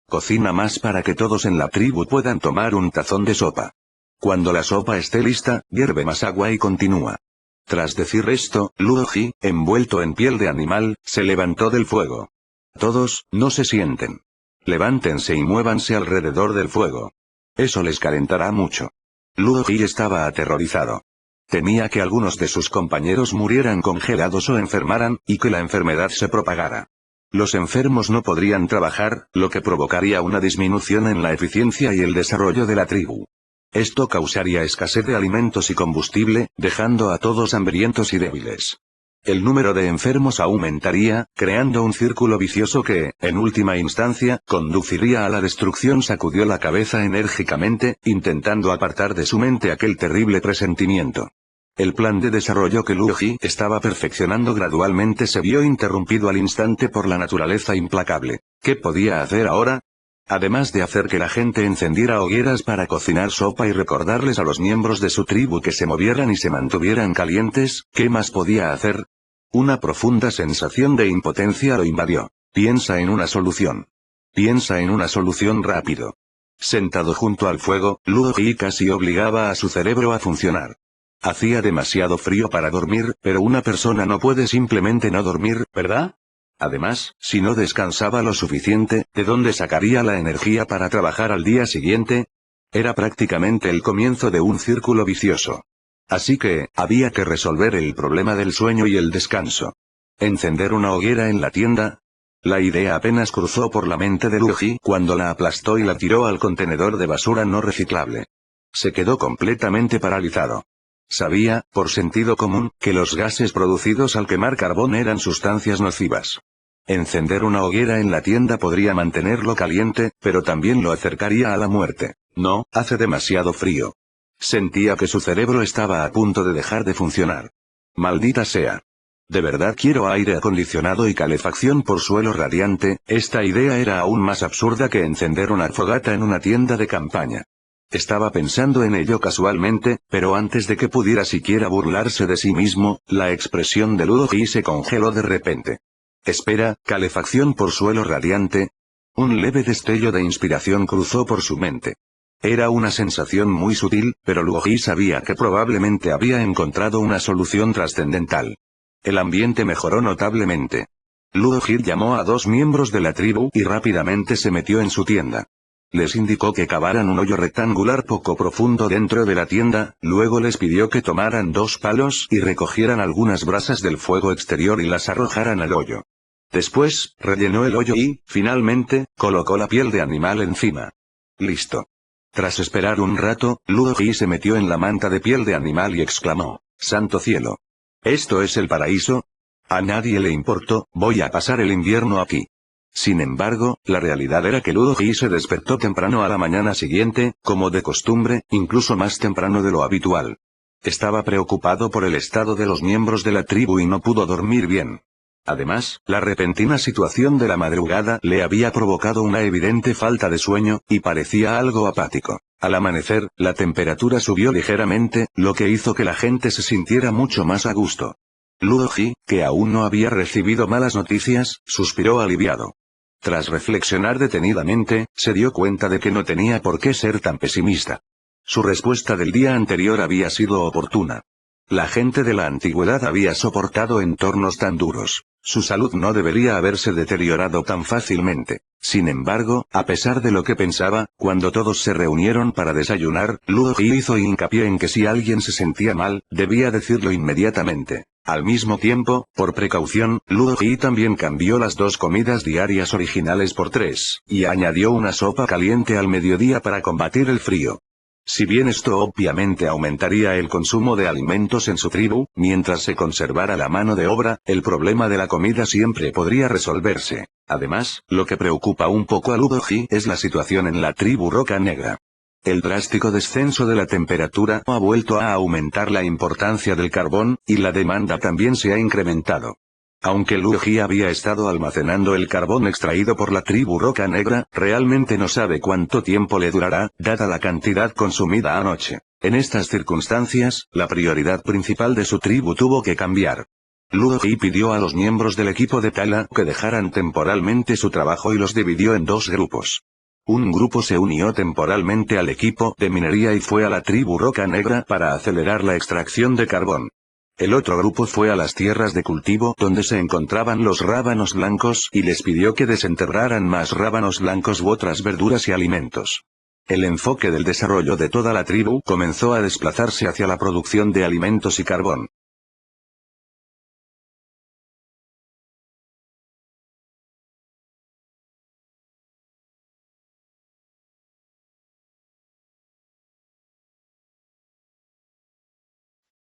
Cocina más para que todos en la tribu puedan tomar un tazón de sopa. Cuando la sopa esté lista, hierve más agua y continúa. Tras decir esto, Luo Ji, envuelto en piel de animal, se levantó del fuego. Todos, no se sienten. Levántense y muévanse alrededor del fuego. Eso les calentará mucho. Luo Ji estaba aterrorizado. Temía que algunos de sus compañeros murieran congelados o enfermaran, y que la enfermedad se propagara. Los enfermos no podrían trabajar, lo que provocaría una disminución en la eficiencia y el desarrollo de la tribu. Esto causaría escasez de alimentos y combustible, dejando a todos hambrientos y débiles. El número de enfermos aumentaría, creando un círculo vicioso que, en última instancia, conduciría a la destrucción. Sacudió la cabeza enérgicamente, intentando apartar de su mente aquel terrible presentimiento. El plan de desarrollo que Luo Ji estaba perfeccionando gradualmente se vio interrumpido al instante por la naturaleza implacable. ¿Qué podía hacer ahora? Además de hacer que la gente encendiera hogueras para cocinar sopa y recordarles a los miembros de su tribu que se movieran y se mantuvieran calientes, ¿qué más podía hacer? Una profunda sensación de impotencia lo invadió. Piensa en una solución. Piensa en una solución rápido. Sentado junto al fuego, Luo Ji casi obligaba a su cerebro a funcionar. Hacía demasiado frío para dormir, pero una persona no puede simplemente no dormir, ¿verdad? Además, si no descansaba lo suficiente, ¿de dónde sacaría la energía para trabajar al día siguiente? Era prácticamente el comienzo de un círculo vicioso. Así que, había que resolver el problema del sueño y el descanso. ¿Encender una hoguera en la tienda? La idea apenas cruzó por la mente de Luo Ji cuando la aplastó y la tiró al contenedor de basura no reciclable. Se quedó completamente paralizado. Sabía, por sentido común, que los gases producidos al quemar carbón eran sustancias nocivas. Encender una hoguera en la tienda podría mantenerlo caliente, pero también lo acercaría a la muerte. No, hace demasiado frío. Sentía que su cerebro estaba a punto de dejar de funcionar. Maldita sea. ¿De verdad quiero aire acondicionado y calefacción por suelo radiante? Esta idea era aún más absurda que encender una fogata en una tienda de campaña. Estaba pensando en ello casualmente, pero antes de que pudiera siquiera burlarse de sí mismo, la expresión de Luo Ji se congeló de repente. Espera, ¿calefacción por suelo radiante? Un leve destello de inspiración cruzó por su mente. Era una sensación muy sutil, pero Luo Ji sabía que probablemente había encontrado una solución trascendental. El ambiente mejoró notablemente. Luo Ji llamó a 2 miembros de la tribu y rápidamente se metió en su tienda. Les indicó que cavaran un hoyo rectangular poco profundo dentro de la tienda, luego les pidió que tomaran 2 palos y recogieran algunas brasas del fuego exterior y las arrojaran al hoyo. Después, rellenó el hoyo y, finalmente, colocó la piel de animal encima. Listo. Tras esperar un rato, Luo Ji se metió en la manta de piel de animal y exclamó, ¡Santo cielo! ¿Esto es el paraíso? A nadie le importó, voy a pasar el invierno aquí. Sin embargo, la realidad era que Ludo Ji se despertó temprano a la mañana siguiente, como de costumbre, incluso más temprano de lo habitual. Estaba preocupado por el estado de los miembros de la tribu y no pudo dormir bien. Además, la repentina situación de la madrugada le había provocado una evidente falta de sueño, y parecía algo apático. Al amanecer, la temperatura subió ligeramente, lo que hizo que la gente se sintiera mucho más a gusto. Ludo Ji, que aún no había recibido malas noticias, suspiró aliviado. Tras reflexionar detenidamente, se dio cuenta de que no tenía por qué ser tan pesimista. Su respuesta del día anterior había sido oportuna. La gente de la antigüedad había soportado entornos tan duros. Su salud no debería haberse deteriorado tan fácilmente. Sin embargo, a pesar de lo que pensaba, cuando todos se reunieron para desayunar, Ludo Ji hizo hincapié en que si alguien se sentía mal, debía decirlo inmediatamente. Al mismo tiempo, por precaución, Ludo Ji también cambió las 2 comidas diarias originales por 3, y añadió una sopa caliente al mediodía para combatir el frío. Si bien esto obviamente aumentaría el consumo de alimentos en su tribu, mientras se conservara la mano de obra, el problema de la comida siempre podría resolverse. Además, lo que preocupa un poco a Ludo Ji es la situación en la tribu Roca Negra. El drástico descenso de la temperatura ha vuelto a aumentar la importancia del carbón, y la demanda también se ha incrementado. Aunque Ludo Ji había estado almacenando el carbón extraído por la tribu Roca Negra, realmente no sabe cuánto tiempo le durará, dada la cantidad consumida anoche. En estas circunstancias, la prioridad principal de su tribu tuvo que cambiar. Ludo Ji pidió a los miembros del equipo de tala que dejaran temporalmente su trabajo y los dividió en 2 grupos. Un grupo se unió temporalmente al equipo de minería y fue a la tribu Roca Negra para acelerar la extracción de carbón. El otro grupo fue a las tierras de cultivo donde se encontraban los rábanos blancos y les pidió que desenterraran más rábanos blancos u otras verduras y alimentos. El enfoque del desarrollo de toda la tribu comenzó a desplazarse hacia la producción de alimentos y carbón.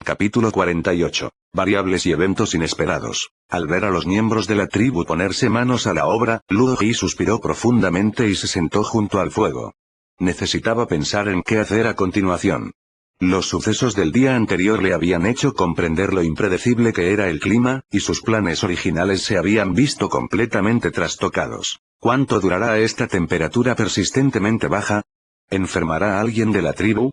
Capítulo 48. Variables y eventos inesperados. Al ver a los miembros de la tribu ponerse manos a la obra, Ludo Ji suspiró profundamente y se sentó junto al fuego. Necesitaba pensar en qué hacer a continuación. Los sucesos del día anterior le habían hecho comprender lo impredecible que era el clima, y sus planes originales se habían visto completamente trastocados. ¿Cuánto durará esta temperatura persistentemente baja? ¿Enfermará a alguien de la tribu?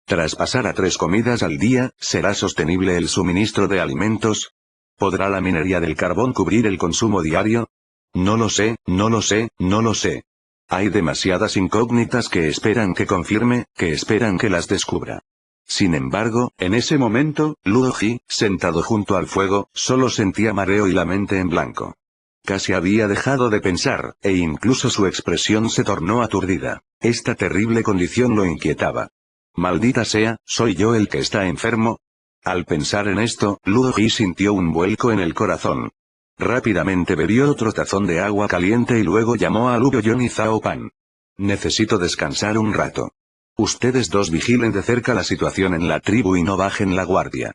Tras pasar a 3 comidas al día, ¿será sostenible el suministro de alimentos? ¿Podrá la minería del carbón cubrir el consumo diario? No lo sé, no lo sé, no lo sé. Hay demasiadas incógnitas que esperan que confirme, que esperan que las descubra. Sin embargo, en ese momento, Ludo Ji, sentado junto al fuego, solo sentía mareo y la mente en blanco. Casi había dejado de pensar, e incluso su expresión se tornó aturdida. Esta terrible condición lo inquietaba. Maldita sea, ¿soy yo el que está enfermo? Al pensar en esto, Ludo Ji sintió un vuelco en el corazón. Rápidamente bebió otro tazón de agua caliente y luego llamó a Luo Yon y Zhao Pan. Necesito descansar un rato. Ustedes 2 vigilen de cerca la situación en la tribu y no bajen la guardia.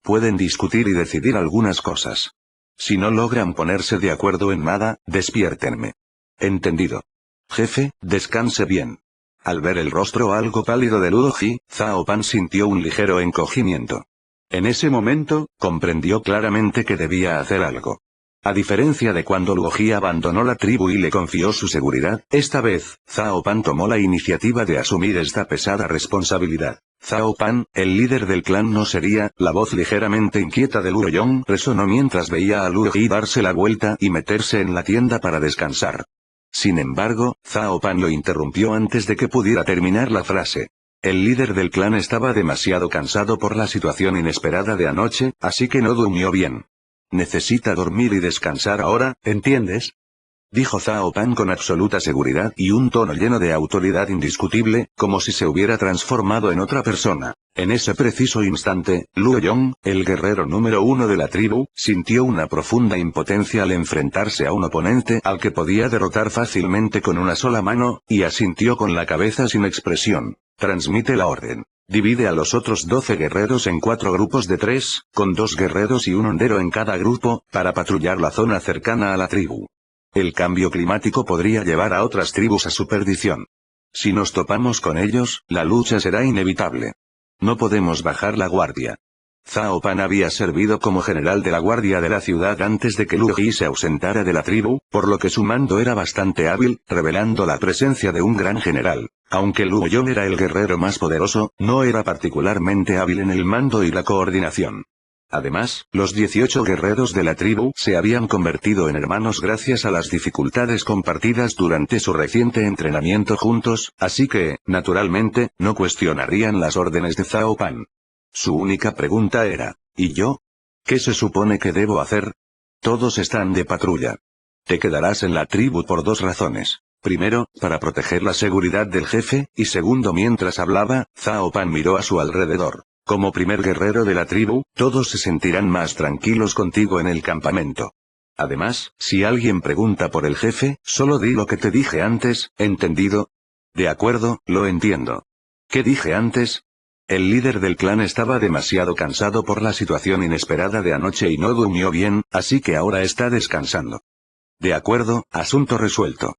Pueden discutir y decidir algunas cosas. Si no logran ponerse de acuerdo en nada, despiértenme. Entendido. Jefe, descanse bien. Al ver el rostro algo pálido de Ludo Ji, Zhao Pan sintió un ligero encogimiento. En ese momento, comprendió claramente que debía hacer algo. A diferencia de cuando Luo Ji abandonó la tribu y le confió su seguridad, esta vez, Zhao Pan tomó la iniciativa de asumir esta pesada responsabilidad. Zhao Pan, el líder del clan no sería, la voz ligeramente inquieta de Luo Yon resonó mientras veía a Luo Ji darse la vuelta y meterse en la tienda para descansar. Sin embargo, Zhao Pan lo interrumpió antes de que pudiera terminar la frase. El líder del clan estaba demasiado cansado por la situación inesperada de anoche, así que no durmió bien. Necesita dormir y descansar ahora, ¿entiendes? Dijo Zhao Pan con absoluta seguridad y un tono lleno de autoridad indiscutible, como si se hubiera transformado en otra persona. En ese preciso instante, Luo Yon, el guerrero número 1 de la tribu, sintió una profunda impotencia al enfrentarse a un oponente al que podía derrotar fácilmente con una sola mano, y asintió con la cabeza sin expresión. Transmite la orden. Divide a los otros 12 guerreros en 4 grupos de 3, con 2 guerreros y un hondero en cada grupo, para patrullar la zona cercana a la tribu. El cambio climático podría llevar a otras tribus a su perdición. Si nos topamos con ellos, la lucha será inevitable. No podemos bajar la guardia. Zhao Pan había servido como general de la guardia de la ciudad antes de que Lu Ji se ausentara de la tribu, por lo que su mando era bastante hábil, revelando la presencia de un gran general. Aunque Luo Yong era el guerrero más poderoso, no era particularmente hábil en el mando y la coordinación. Además, los 18 guerreros de la tribu se habían convertido en hermanos gracias a las dificultades compartidas durante su reciente entrenamiento juntos, así que, naturalmente, no cuestionarían las órdenes de Zhao Pan. Su única pregunta era, ¿y yo? ¿Qué se supone que debo hacer? Todos están de patrulla. Te quedarás en la tribu por 2 razones. Primero, para proteger la seguridad del jefe, y segundo, mientras hablaba, Zhao Pan miró a su alrededor. Como primer guerrero de la tribu, todos se sentirán más tranquilos contigo en el campamento. Además, si alguien pregunta por el jefe, solo di lo que te dije antes, ¿entendido? De acuerdo, lo entiendo. ¿Qué dije antes? El líder del clan estaba demasiado cansado por la situación inesperada de anoche y no durmió bien, así que ahora está descansando. De acuerdo, asunto resuelto.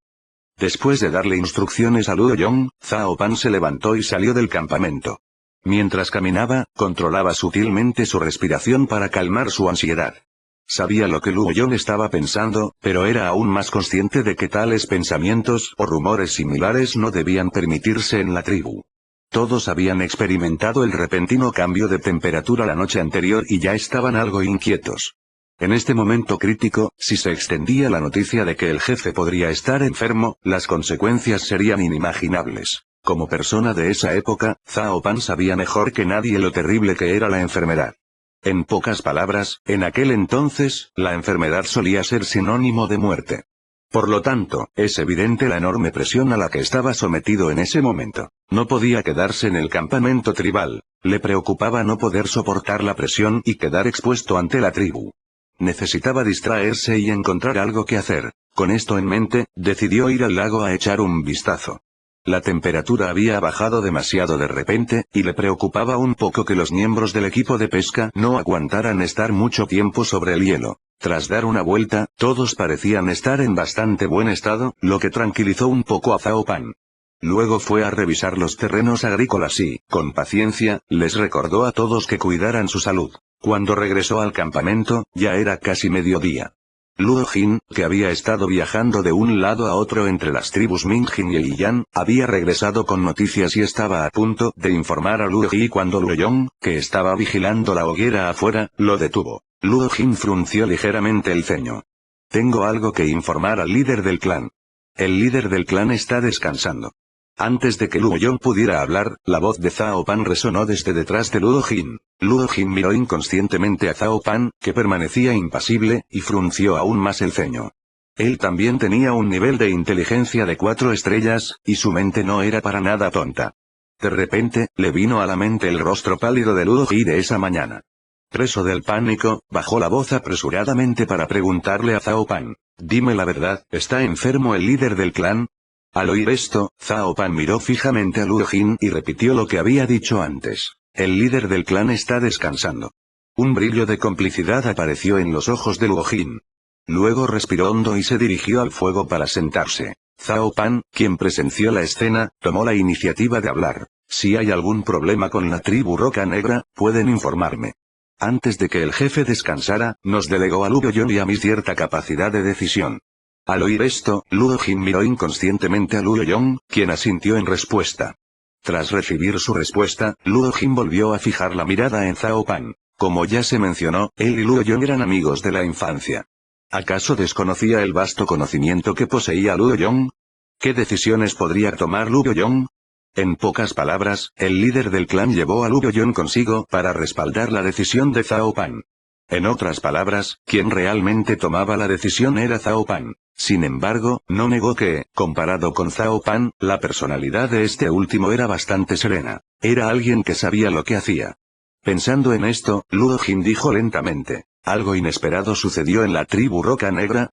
Después de darle instrucciones a Luo Yong, Zhao Pan se levantó y salió del campamento. Mientras caminaba, controlaba sutilmente su respiración para calmar su ansiedad. Sabía lo que Luo Yong estaba pensando, pero era aún más consciente de que tales pensamientos o rumores similares no debían permitirse en la tribu. Todos habían experimentado el repentino cambio de temperatura la noche anterior y ya estaban algo inquietos. En este momento crítico, si se extendía la noticia de que el jefe podría estar enfermo, las consecuencias serían inimaginables. Como persona de esa época, Zhao Pan sabía mejor que nadie lo terrible que era la enfermedad. En pocas palabras, en aquel entonces, la enfermedad solía ser sinónimo de muerte. Por lo tanto, es evidente la enorme presión a la que estaba sometido en ese momento. No podía quedarse en el campamento tribal. Le preocupaba no poder soportar la presión y quedar expuesto ante la tribu. Necesitaba distraerse y encontrar algo que hacer. Con esto en mente, decidió ir al lago a echar un vistazo. La temperatura había bajado demasiado de repente, y le preocupaba un poco que los miembros del equipo de pesca no aguantaran estar mucho tiempo sobre el hielo. Tras dar una vuelta, todos parecían estar en bastante buen estado, lo que tranquilizó un poco a Zhao Pan. Luego fue a revisar los terrenos agrícolas y, con paciencia, les recordó a todos que cuidaran su salud. Cuando regresó al campamento, ya era casi mediodía. Luo Jin, que había estado viajando de un lado a otro entre las tribus Mingjin y Yiyan, había regresado con noticias y estaba a punto de informar a Luo Ji cuando Luo Yong, que estaba vigilando la hoguera afuera, lo detuvo. Luo Jin frunció ligeramente el ceño. Tengo algo que informar al líder del clan. El líder del clan está descansando. Antes de que Luo Yong pudiera hablar, la voz de Zhao Pan resonó desde detrás de Luo Jin. Luo Jin miró inconscientemente a Zhao Pan, que permanecía impasible, y frunció aún más el ceño. Él también tenía un nivel de inteligencia de 4 estrellas, y su mente no era para nada tonta. De repente, le vino a la mente el rostro pálido de Luo Ji de esa mañana. Preso del pánico, bajó la voz apresuradamente para preguntarle a Zhao Pan. Dime la verdad, ¿está enfermo el líder del clan? Al oír esto, Zhao Pan miró fijamente a Luo Jin y repitió lo que había dicho antes. El líder del clan está descansando. Un brillo de complicidad apareció en los ojos de Luo Jin. Luego respiró hondo y se dirigió al fuego para sentarse. Zhao Pan, quien presenció la escena, tomó la iniciativa de hablar. Si hay algún problema con la tribu Roca Negra, pueden informarme. Antes de que el jefe descansara, nos delegó a Luo Yong y a mí cierta capacidad de decisión. Al oír esto, Luo Jin miró inconscientemente a Luo Yong, quien asintió en respuesta. Tras recibir su respuesta, Luo Jin volvió a fijar la mirada en Zhao Pan. Como ya se mencionó, él y Luo Yong eran amigos de la infancia. ¿Acaso desconocía el vasto conocimiento que poseía Luo Yong? ¿Qué decisiones podría tomar Luo Yong? En pocas palabras, el líder del clan llevó a Luo Yong consigo para respaldar la decisión de Zhao Pan. En otras palabras, quien realmente tomaba la decisión era Zhao Pan. Sin embargo, no negó que, comparado con Zhao Pan, la personalidad de este último era bastante serena. Era alguien que sabía lo que hacía. Pensando en esto, Luo Jin dijo lentamente, ¿algo inesperado sucedió en la tribu Roca Negra?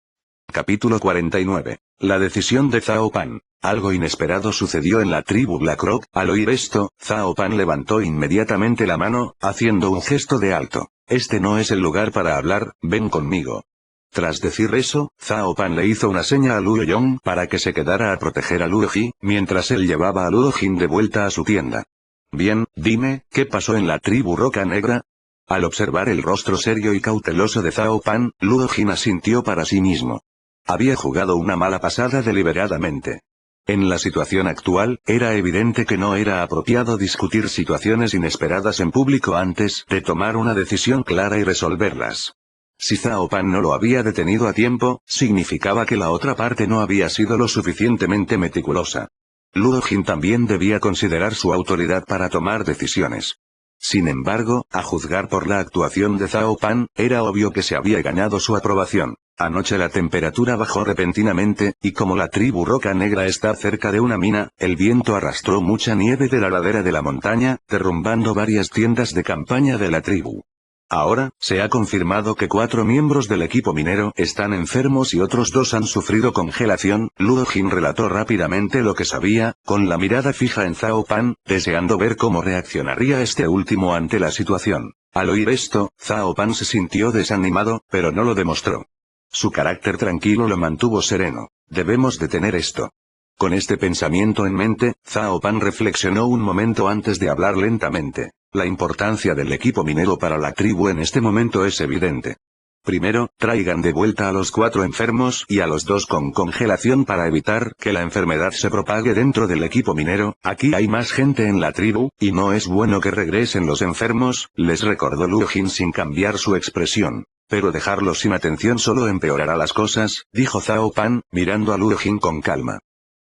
Capítulo 49. La decisión de Zhao Pan. Algo inesperado sucedió en la tribu Blackrock. Al oír esto, Zhao Pan levantó inmediatamente la mano, haciendo un gesto de alto. Este no es el lugar para hablar, ven conmigo. Tras decir eso, Zhao Pan le hizo una seña a Luo Yong para que se quedara a proteger a Luo Ji, mientras él llevaba a Luo Jin de vuelta a su tienda. Bien, dime, ¿qué pasó en la tribu Roca Negra? Al observar el rostro serio y cauteloso de Zhao Pan, Luo Jin asintió para sí mismo. Había jugado una mala pasada deliberadamente. En la situación actual, era evidente que no era apropiado discutir situaciones inesperadas en público antes de tomar una decisión clara y resolverlas. Si Zhao Pan no lo había detenido a tiempo, significaba que la otra parte no había sido lo suficientemente meticulosa. Luo Jin también debía considerar su autoridad para tomar decisiones. Sin embargo, a juzgar por la actuación de Zhao Pan, era obvio que se había ganado su aprobación. Anoche la temperatura bajó repentinamente, y como la tribu Roca Negra está cerca de una mina, el viento arrastró mucha nieve de la ladera de la montaña, derrumbando varias tiendas de campaña de la tribu. Ahora, se ha confirmado que 4 miembros del equipo minero están enfermos y otros 2 han sufrido congelación. Luo Jin relató rápidamente lo que sabía, con la mirada fija en Zhao Pan, deseando ver cómo reaccionaría este último ante la situación. Al oír esto, Zhao Pan se sintió desanimado, pero no lo demostró. Su carácter tranquilo lo mantuvo sereno. Debemos detener esto. Con este pensamiento en mente, Zhao Pan reflexionó un momento antes de hablar lentamente. La importancia del equipo minero para la tribu en este momento es evidente. Primero, traigan de vuelta a los 4 enfermos y a los 2 con congelación para evitar que la enfermedad se propague dentro del equipo minero. Aquí hay más gente en la tribu, y no es bueno que regresen los enfermos, les recordó Luo Jin sin cambiar su expresión. Pero dejarlos sin atención solo empeorará las cosas, dijo Zhao Pan, mirando a Luo Jin con calma.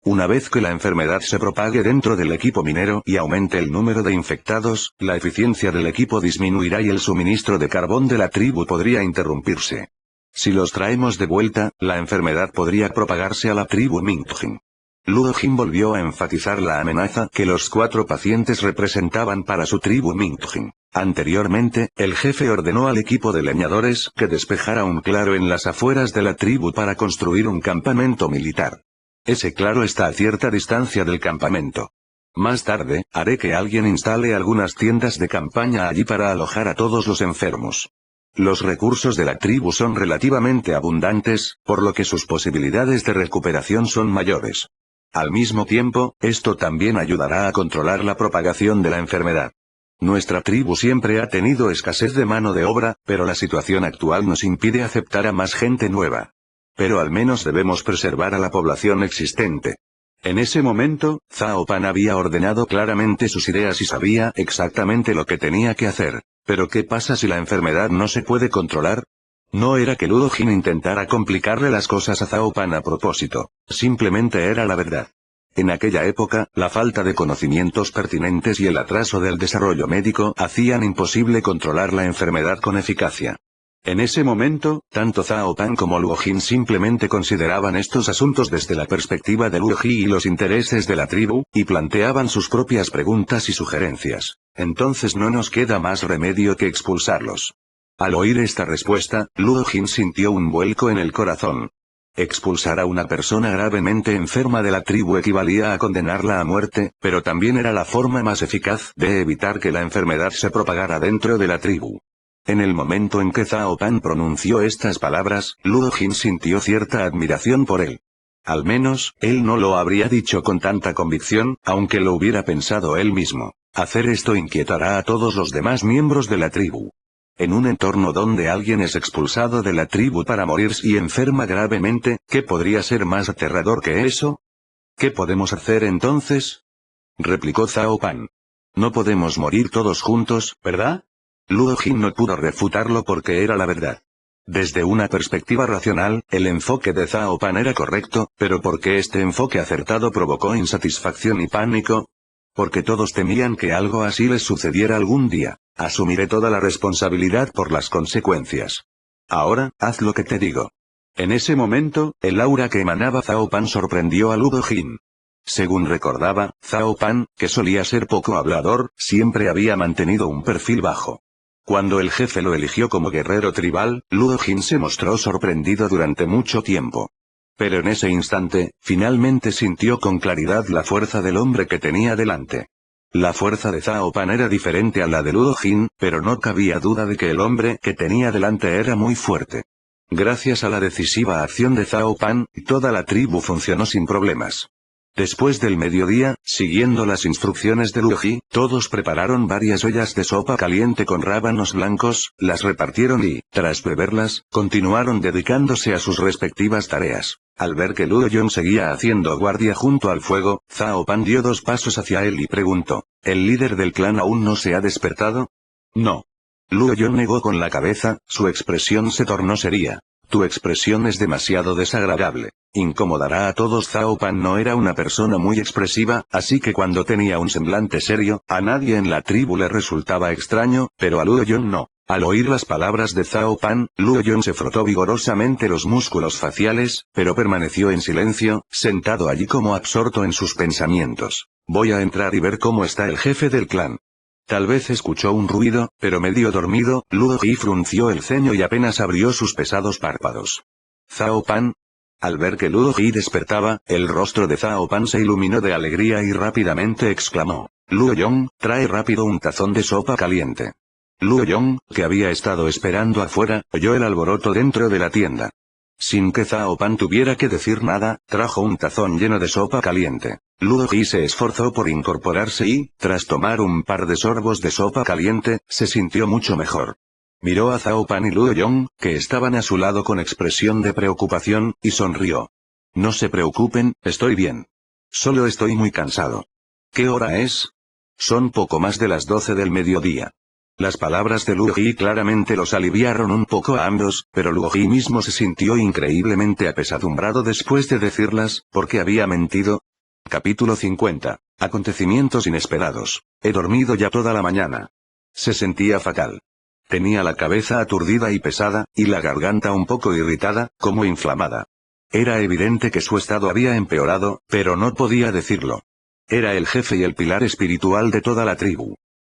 Una vez que la enfermedad se propague dentro del equipo minero y aumente el número de infectados, la eficiencia del equipo disminuirá y el suministro de carbón de la tribu podría interrumpirse. Si los traemos de vuelta, la enfermedad podría propagarse a la tribu Mingjin. Luo Jin volvió a enfatizar la amenaza que los 4 pacientes representaban para su tribu Mingjin. Anteriormente, el jefe ordenó al equipo de leñadores que despejara un claro en las afueras de la tribu para construir un campamento militar. Ese claro está a cierta distancia del campamento. Más tarde, haré que alguien instale algunas tiendas de campaña allí para alojar a todos los enfermos. Los recursos de la tribu son relativamente abundantes, por lo que sus posibilidades de recuperación son mayores. Al mismo tiempo, esto también ayudará a controlar la propagación de la enfermedad. Nuestra tribu siempre ha tenido escasez de mano de obra, pero la situación actual nos impide aceptar a más gente nueva. Pero al menos debemos preservar a la población existente. En ese momento, Zhao Pan había ordenado claramente sus ideas y sabía exactamente lo que tenía que hacer. Pero ¿qué pasa si la enfermedad no se puede controlar? No era que Luo Jin intentara complicarle las cosas a Zhao Pan a propósito, simplemente era la verdad. En aquella época, la falta de conocimientos pertinentes y el atraso del desarrollo médico hacían imposible controlar la enfermedad con eficacia. En ese momento, tanto Zhao Pan como Luo Jin simplemente consideraban estos asuntos desde la perspectiva de Luo Ji y los intereses de la tribu, y planteaban sus propias preguntas y sugerencias. Entonces no nos queda más remedio que expulsarlos. Al oír esta respuesta, Luo Jin sintió un vuelco en el corazón. Expulsar a una persona gravemente enferma de la tribu equivalía a condenarla a muerte, pero también era la forma más eficaz de evitar que la enfermedad se propagara dentro de la tribu. En el momento en que Zhao Pan pronunció estas palabras, Luo Jin sintió cierta admiración por él. Al menos, él no lo habría dicho con tanta convicción, aunque lo hubiera pensado él mismo. Hacer esto inquietará a todos los demás miembros de la tribu. En un entorno donde alguien es expulsado de la tribu para morir y enferma gravemente, ¿qué podría ser más aterrador que eso? ¿Qué podemos hacer entonces?, replicó Zhao Pan. No podemos morir todos juntos, ¿verdad? Luo Jin no pudo refutarlo porque era la verdad. Desde una perspectiva racional, el enfoque de Zhao Pan era correcto, pero ¿por qué este enfoque acertado provocó insatisfacción y pánico? Porque todos temían que algo así les sucediera algún día. Asumiré toda la responsabilidad por las consecuencias. Ahora, haz lo que te digo. En ese momento, el aura que emanaba Zhao Pan sorprendió a Luo Jin. Según recordaba, Zhao Pan, que solía ser poco hablador, siempre había mantenido un perfil bajo. Cuando el jefe lo eligió como guerrero tribal, Luo Jin se mostró sorprendido durante mucho tiempo. Pero en ese instante, finalmente sintió con claridad la fuerza del hombre que tenía delante. La fuerza de Zhao Pan era diferente a la de Luo Jin, pero no cabía duda de que el hombre que tenía delante era muy fuerte. Gracias a la decisiva acción de Zhao Pan, toda la tribu funcionó sin problemas. Después del mediodía, siguiendo las instrucciones de Luo Ji, todos prepararon varias ollas de sopa caliente con rábanos blancos, las repartieron y, tras beberlas, continuaron dedicándose a sus respectivas tareas. Al ver que Luo Yong seguía haciendo guardia junto al fuego, Zhao Pan dio 2 pasos hacia él y preguntó, ¿el líder del clan aún no se ha despertado? No. Luo Yong negó con la cabeza, su expresión se tornó seria. Tu expresión es demasiado desagradable. Incomodará a todos. Zhao Pan no era una persona muy expresiva, así que cuando tenía un semblante serio, a nadie en la tribu le resultaba extraño, pero a Luo Yong no. Al oír las palabras de Zhao Pan, Luo Yong se frotó vigorosamente los músculos faciales, pero permaneció en silencio, sentado allí como absorto en sus pensamientos. Voy a entrar y ver cómo está el jefe del clan. Tal vez escuchó un ruido, pero medio dormido, Luo Ji frunció el ceño y apenas abrió sus pesados párpados. ¿Zhao Pan? Al ver que Luo Ji despertaba, el rostro de Zhao Pan se iluminó de alegría y rápidamente exclamó. Luo Yong, trae rápido un tazón de sopa caliente. Luo Yong, que había estado esperando afuera, oyó el alboroto dentro de la tienda. Sin que Zhao Pan tuviera que decir nada, trajo un tazón lleno de sopa caliente. Luo Ji se esforzó por incorporarse y, tras tomar un par de sorbos de sopa caliente, se sintió mucho mejor. Miró a Zhao Pan y Luo Yong, que estaban a su lado con expresión de preocupación, y sonrió. No se preocupen, estoy bien. Solo estoy muy cansado. ¿Qué hora es? Son poco más de las 12 del mediodía. Las palabras de Luo Ji claramente los aliviaron un poco a ambos, pero Luo Ji mismo se sintió increíblemente apesadumbrado después de decirlas, porque había mentido. Capítulo 50. Acontecimientos inesperados. He dormido ya toda la mañana. Se sentía fatal. Tenía la cabeza aturdida y pesada, y la garganta un poco irritada, como inflamada. Era evidente que su estado había empeorado, pero no podía decirlo. Era el jefe y el pilar espiritual de toda la tribu.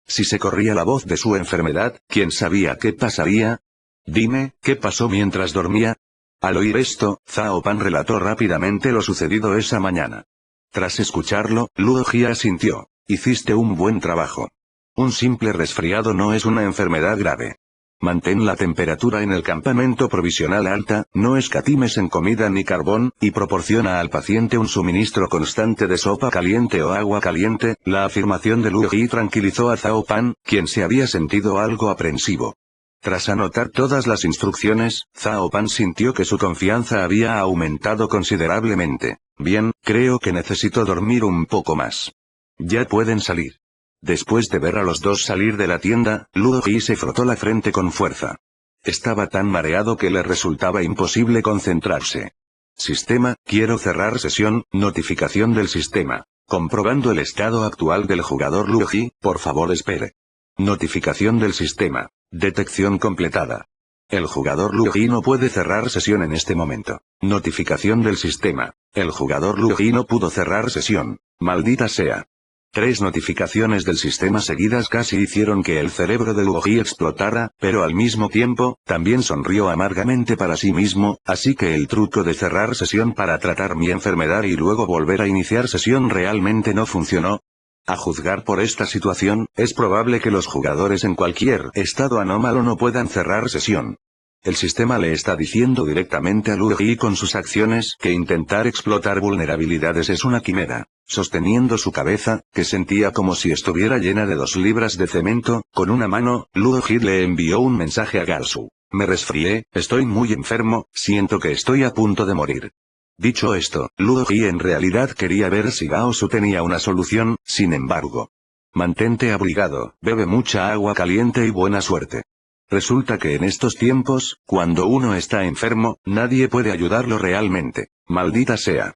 Si se corría la voz de su enfermedad, ¿quién sabía qué pasaría? Dime, ¿qué pasó mientras dormía? Al oír esto, Zhao Pan relató rápidamente lo sucedido esa mañana. Tras escucharlo, Luo Ji asintió. Hiciste un buen trabajo. Un simple resfriado no es una enfermedad grave. Mantén la temperatura en el campamento provisional alta, no escatimes en comida ni carbón, y proporciona al paciente un suministro constante de sopa caliente o agua caliente. La afirmación de Luo Ji tranquilizó a Zhao Pan, quien se había sentido algo aprensivo. Tras anotar todas las instrucciones, Zhao Pan sintió que su confianza había aumentado considerablemente. Bien, creo que necesito dormir un poco más. Ya pueden salir. Después de ver a los dos salir de la tienda, Luo Ji se frotó la frente con fuerza. Estaba tan mareado que le resultaba imposible concentrarse. Sistema, quiero cerrar sesión, notificación del sistema. Comprobando el estado actual del jugador Luo Ji, por favor espere. Notificación del sistema. Detección completada. El jugador Luo Ji no puede cerrar sesión en este momento. Notificación del sistema. El jugador Luo Ji no pudo cerrar sesión. Maldita sea. 3 notificaciones del sistema seguidas casi hicieron que el cerebro de Luo Ji explotara, pero al mismo tiempo, también sonrió amargamente para sí mismo, así que el truco de cerrar sesión para tratar mi enfermedad y luego volver a iniciar sesión realmente no funcionó. A juzgar por esta situación, es probable que los jugadores en cualquier estado anómalo no puedan cerrar sesión. El sistema le está diciendo directamente a Luo Ji con sus acciones que intentar explotar vulnerabilidades es una quimera. Sosteniendo su cabeza, que sentía como si estuviera llena de 2 libras de cemento, con una mano, Luo Ji le envió un mensaje a Galsu. Me resfrié, estoy muy enfermo, siento que estoy a punto de morir. Dicho esto, Luo Ji en realidad quería ver si Gao Su tenía una solución, sin embargo. Mantente abrigado, bebe mucha agua caliente y buena suerte. Resulta que en estos tiempos, cuando uno está enfermo, nadie puede ayudarlo realmente. Maldita sea.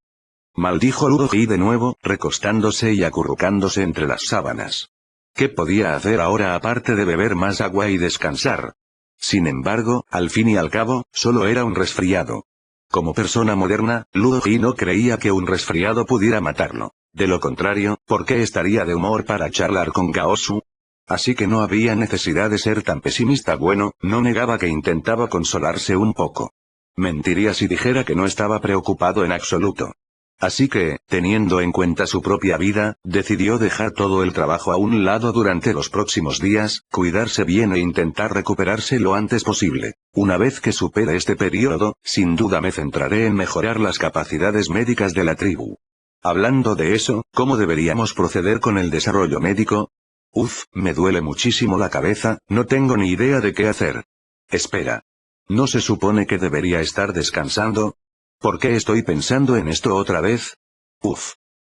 Maldijo Luo Ji de nuevo, recostándose y acurrucándose entre las sábanas. ¿Qué podía hacer ahora aparte de beber más agua y descansar? Sin embargo, al fin y al cabo, solo era un resfriado. Como persona moderna, Luo Ji no creía que un resfriado pudiera matarlo. De lo contrario, ¿por qué estaría de humor para charlar con Gao Su? Así que no había necesidad de ser tan pesimista. Bueno, no negaba que intentaba consolarse un poco. Mentiría si dijera que no estaba preocupado en absoluto. Así que, teniendo en cuenta su propia vida, decidió dejar todo el trabajo a un lado durante los próximos días, cuidarse bien e intentar recuperarse lo antes posible. Una vez que supere este periodo, sin duda me centraré en mejorar las capacidades médicas de la tribu. Hablando de eso, ¿cómo deberíamos proceder con el desarrollo médico? Me duele muchísimo la cabeza, no tengo ni idea de qué hacer. Espera. ¿No se supone que debería estar descansando? ¿Por qué estoy pensando en esto otra vez?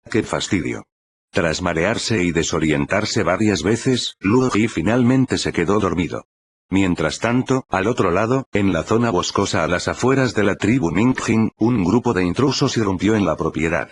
¡Qué fastidio! Tras marearse y desorientarse varias veces, Luo Ji finalmente se quedó dormido. Mientras tanto, al otro lado, en la zona boscosa a las afueras de la tribu Ningjin, un grupo de intrusos irrumpió en la propiedad.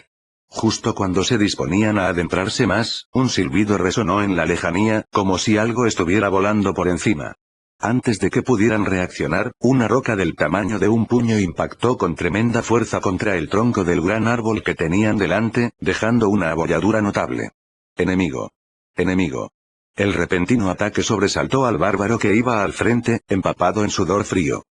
Justo cuando se disponían a adentrarse más, un silbido resonó en la lejanía, como si algo estuviera volando por encima. Antes de que pudieran reaccionar, una roca del tamaño de un puño impactó con tremenda fuerza contra el tronco del gran árbol que tenían delante, dejando una abolladura notable. Enemigo. Enemigo. El repentino ataque sobresaltó al bárbaro que iba al frente, empapado en sudor frío.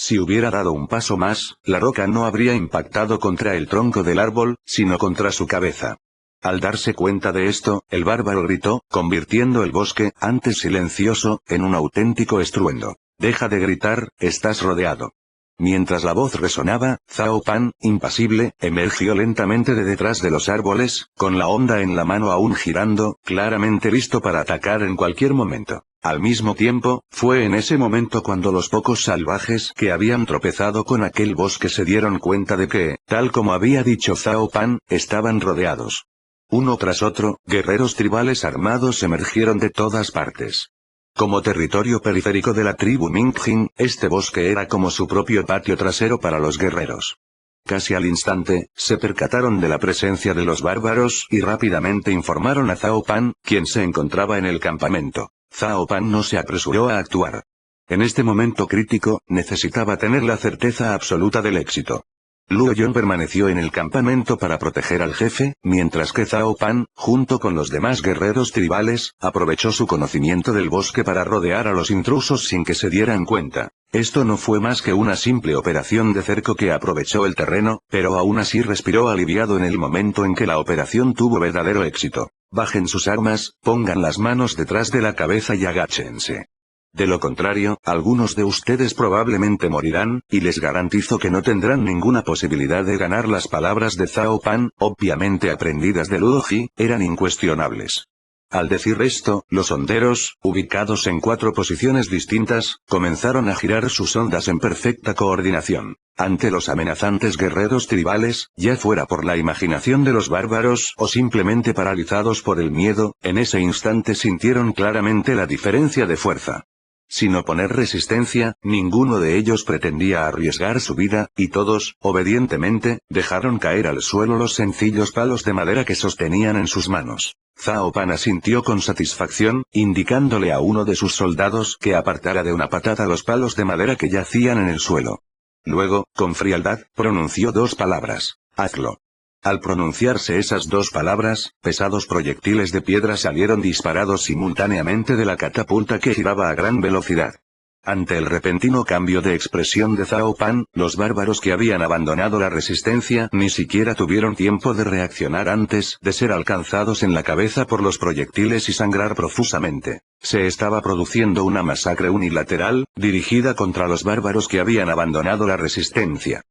Si hubiera dado un paso más, la roca no habría impactado contra el tronco del árbol, sino contra su cabeza. Al darse cuenta de esto, el bárbaro gritó, convirtiendo el bosque, antes silencioso, en un auténtico estruendo. «Deja de gritar, estás rodeado». Mientras la voz resonaba, Zhao Pan, impasible, emergió lentamente de detrás de los árboles, con la honda en la mano aún girando, claramente listo para atacar en cualquier momento. Al mismo tiempo, fue en ese momento cuando los pocos salvajes que habían tropezado con aquel bosque se dieron cuenta de que, tal como había dicho Zhao Pan, estaban rodeados. Uno tras otro, guerreros tribales armados emergieron de todas partes. Como territorio periférico de la tribu Ningjin, este bosque era como su propio patio trasero para los guerreros. Casi al instante, se percataron de la presencia de los bárbaros y rápidamente informaron a Zhao Pan, quien se encontraba en el campamento. Zhao Pan no se apresuró a actuar. En este momento crítico, necesitaba tener la certeza absoluta del éxito. Luo Yon permaneció en el campamento para proteger al jefe, mientras que Zhao Pan, junto con los demás guerreros tribales, aprovechó su conocimiento del bosque para rodear a los intrusos sin que se dieran cuenta. Esto no fue más que una simple operación de cerco que aprovechó el terreno, pero aún así respiró aliviado en el momento en que la operación tuvo verdadero éxito. Bajen sus armas, pongan las manos detrás de la cabeza y agáchense. De lo contrario, algunos de ustedes probablemente morirán, y les garantizo que no tendrán ninguna posibilidad de ganar. Las palabras de Zhao Pan, obviamente aprendidas de Luo Ji, eran incuestionables. Al decir esto, los honderos, ubicados en 4 posiciones distintas, comenzaron a girar sus ondas en perfecta coordinación. Ante los amenazantes guerreros tribales, ya fuera por la imaginación de los bárbaros o simplemente paralizados por el miedo, en ese instante sintieron claramente la diferencia de fuerza. Sin oponer resistencia, ninguno de ellos pretendía arriesgar su vida, y todos, obedientemente, dejaron caer al suelo los sencillos palos de madera que sostenían en sus manos. Zhao Pan asintió con satisfacción, indicándole a uno de sus soldados que apartara de una patada los palos de madera que yacían en el suelo. Luego, con frialdad, pronunció 2 palabras: «Hazlo». Al pronunciarse esas 2 palabras, pesados proyectiles de piedra salieron disparados simultáneamente de la catapulta que giraba a gran velocidad. Ante el repentino cambio de expresión de Zhao Pan, los bárbaros que habían abandonado la resistencia ni siquiera tuvieron tiempo de reaccionar antes de ser alcanzados en la cabeza por los proyectiles y sangrar profusamente. Se estaba produciendo una masacre unilateral, dirigida contra los bárbaros que habían abandonado la resistencia.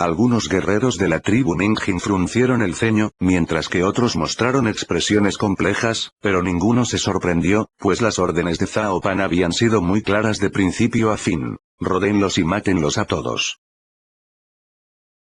Algunos guerreros de la tribu Ningjin fruncieron el ceño, mientras que otros mostraron expresiones complejas, pero ninguno se sorprendió, pues las órdenes de Zhao Pan habían sido muy claras de principio a fin: rodéenlos y mátenlos a todos.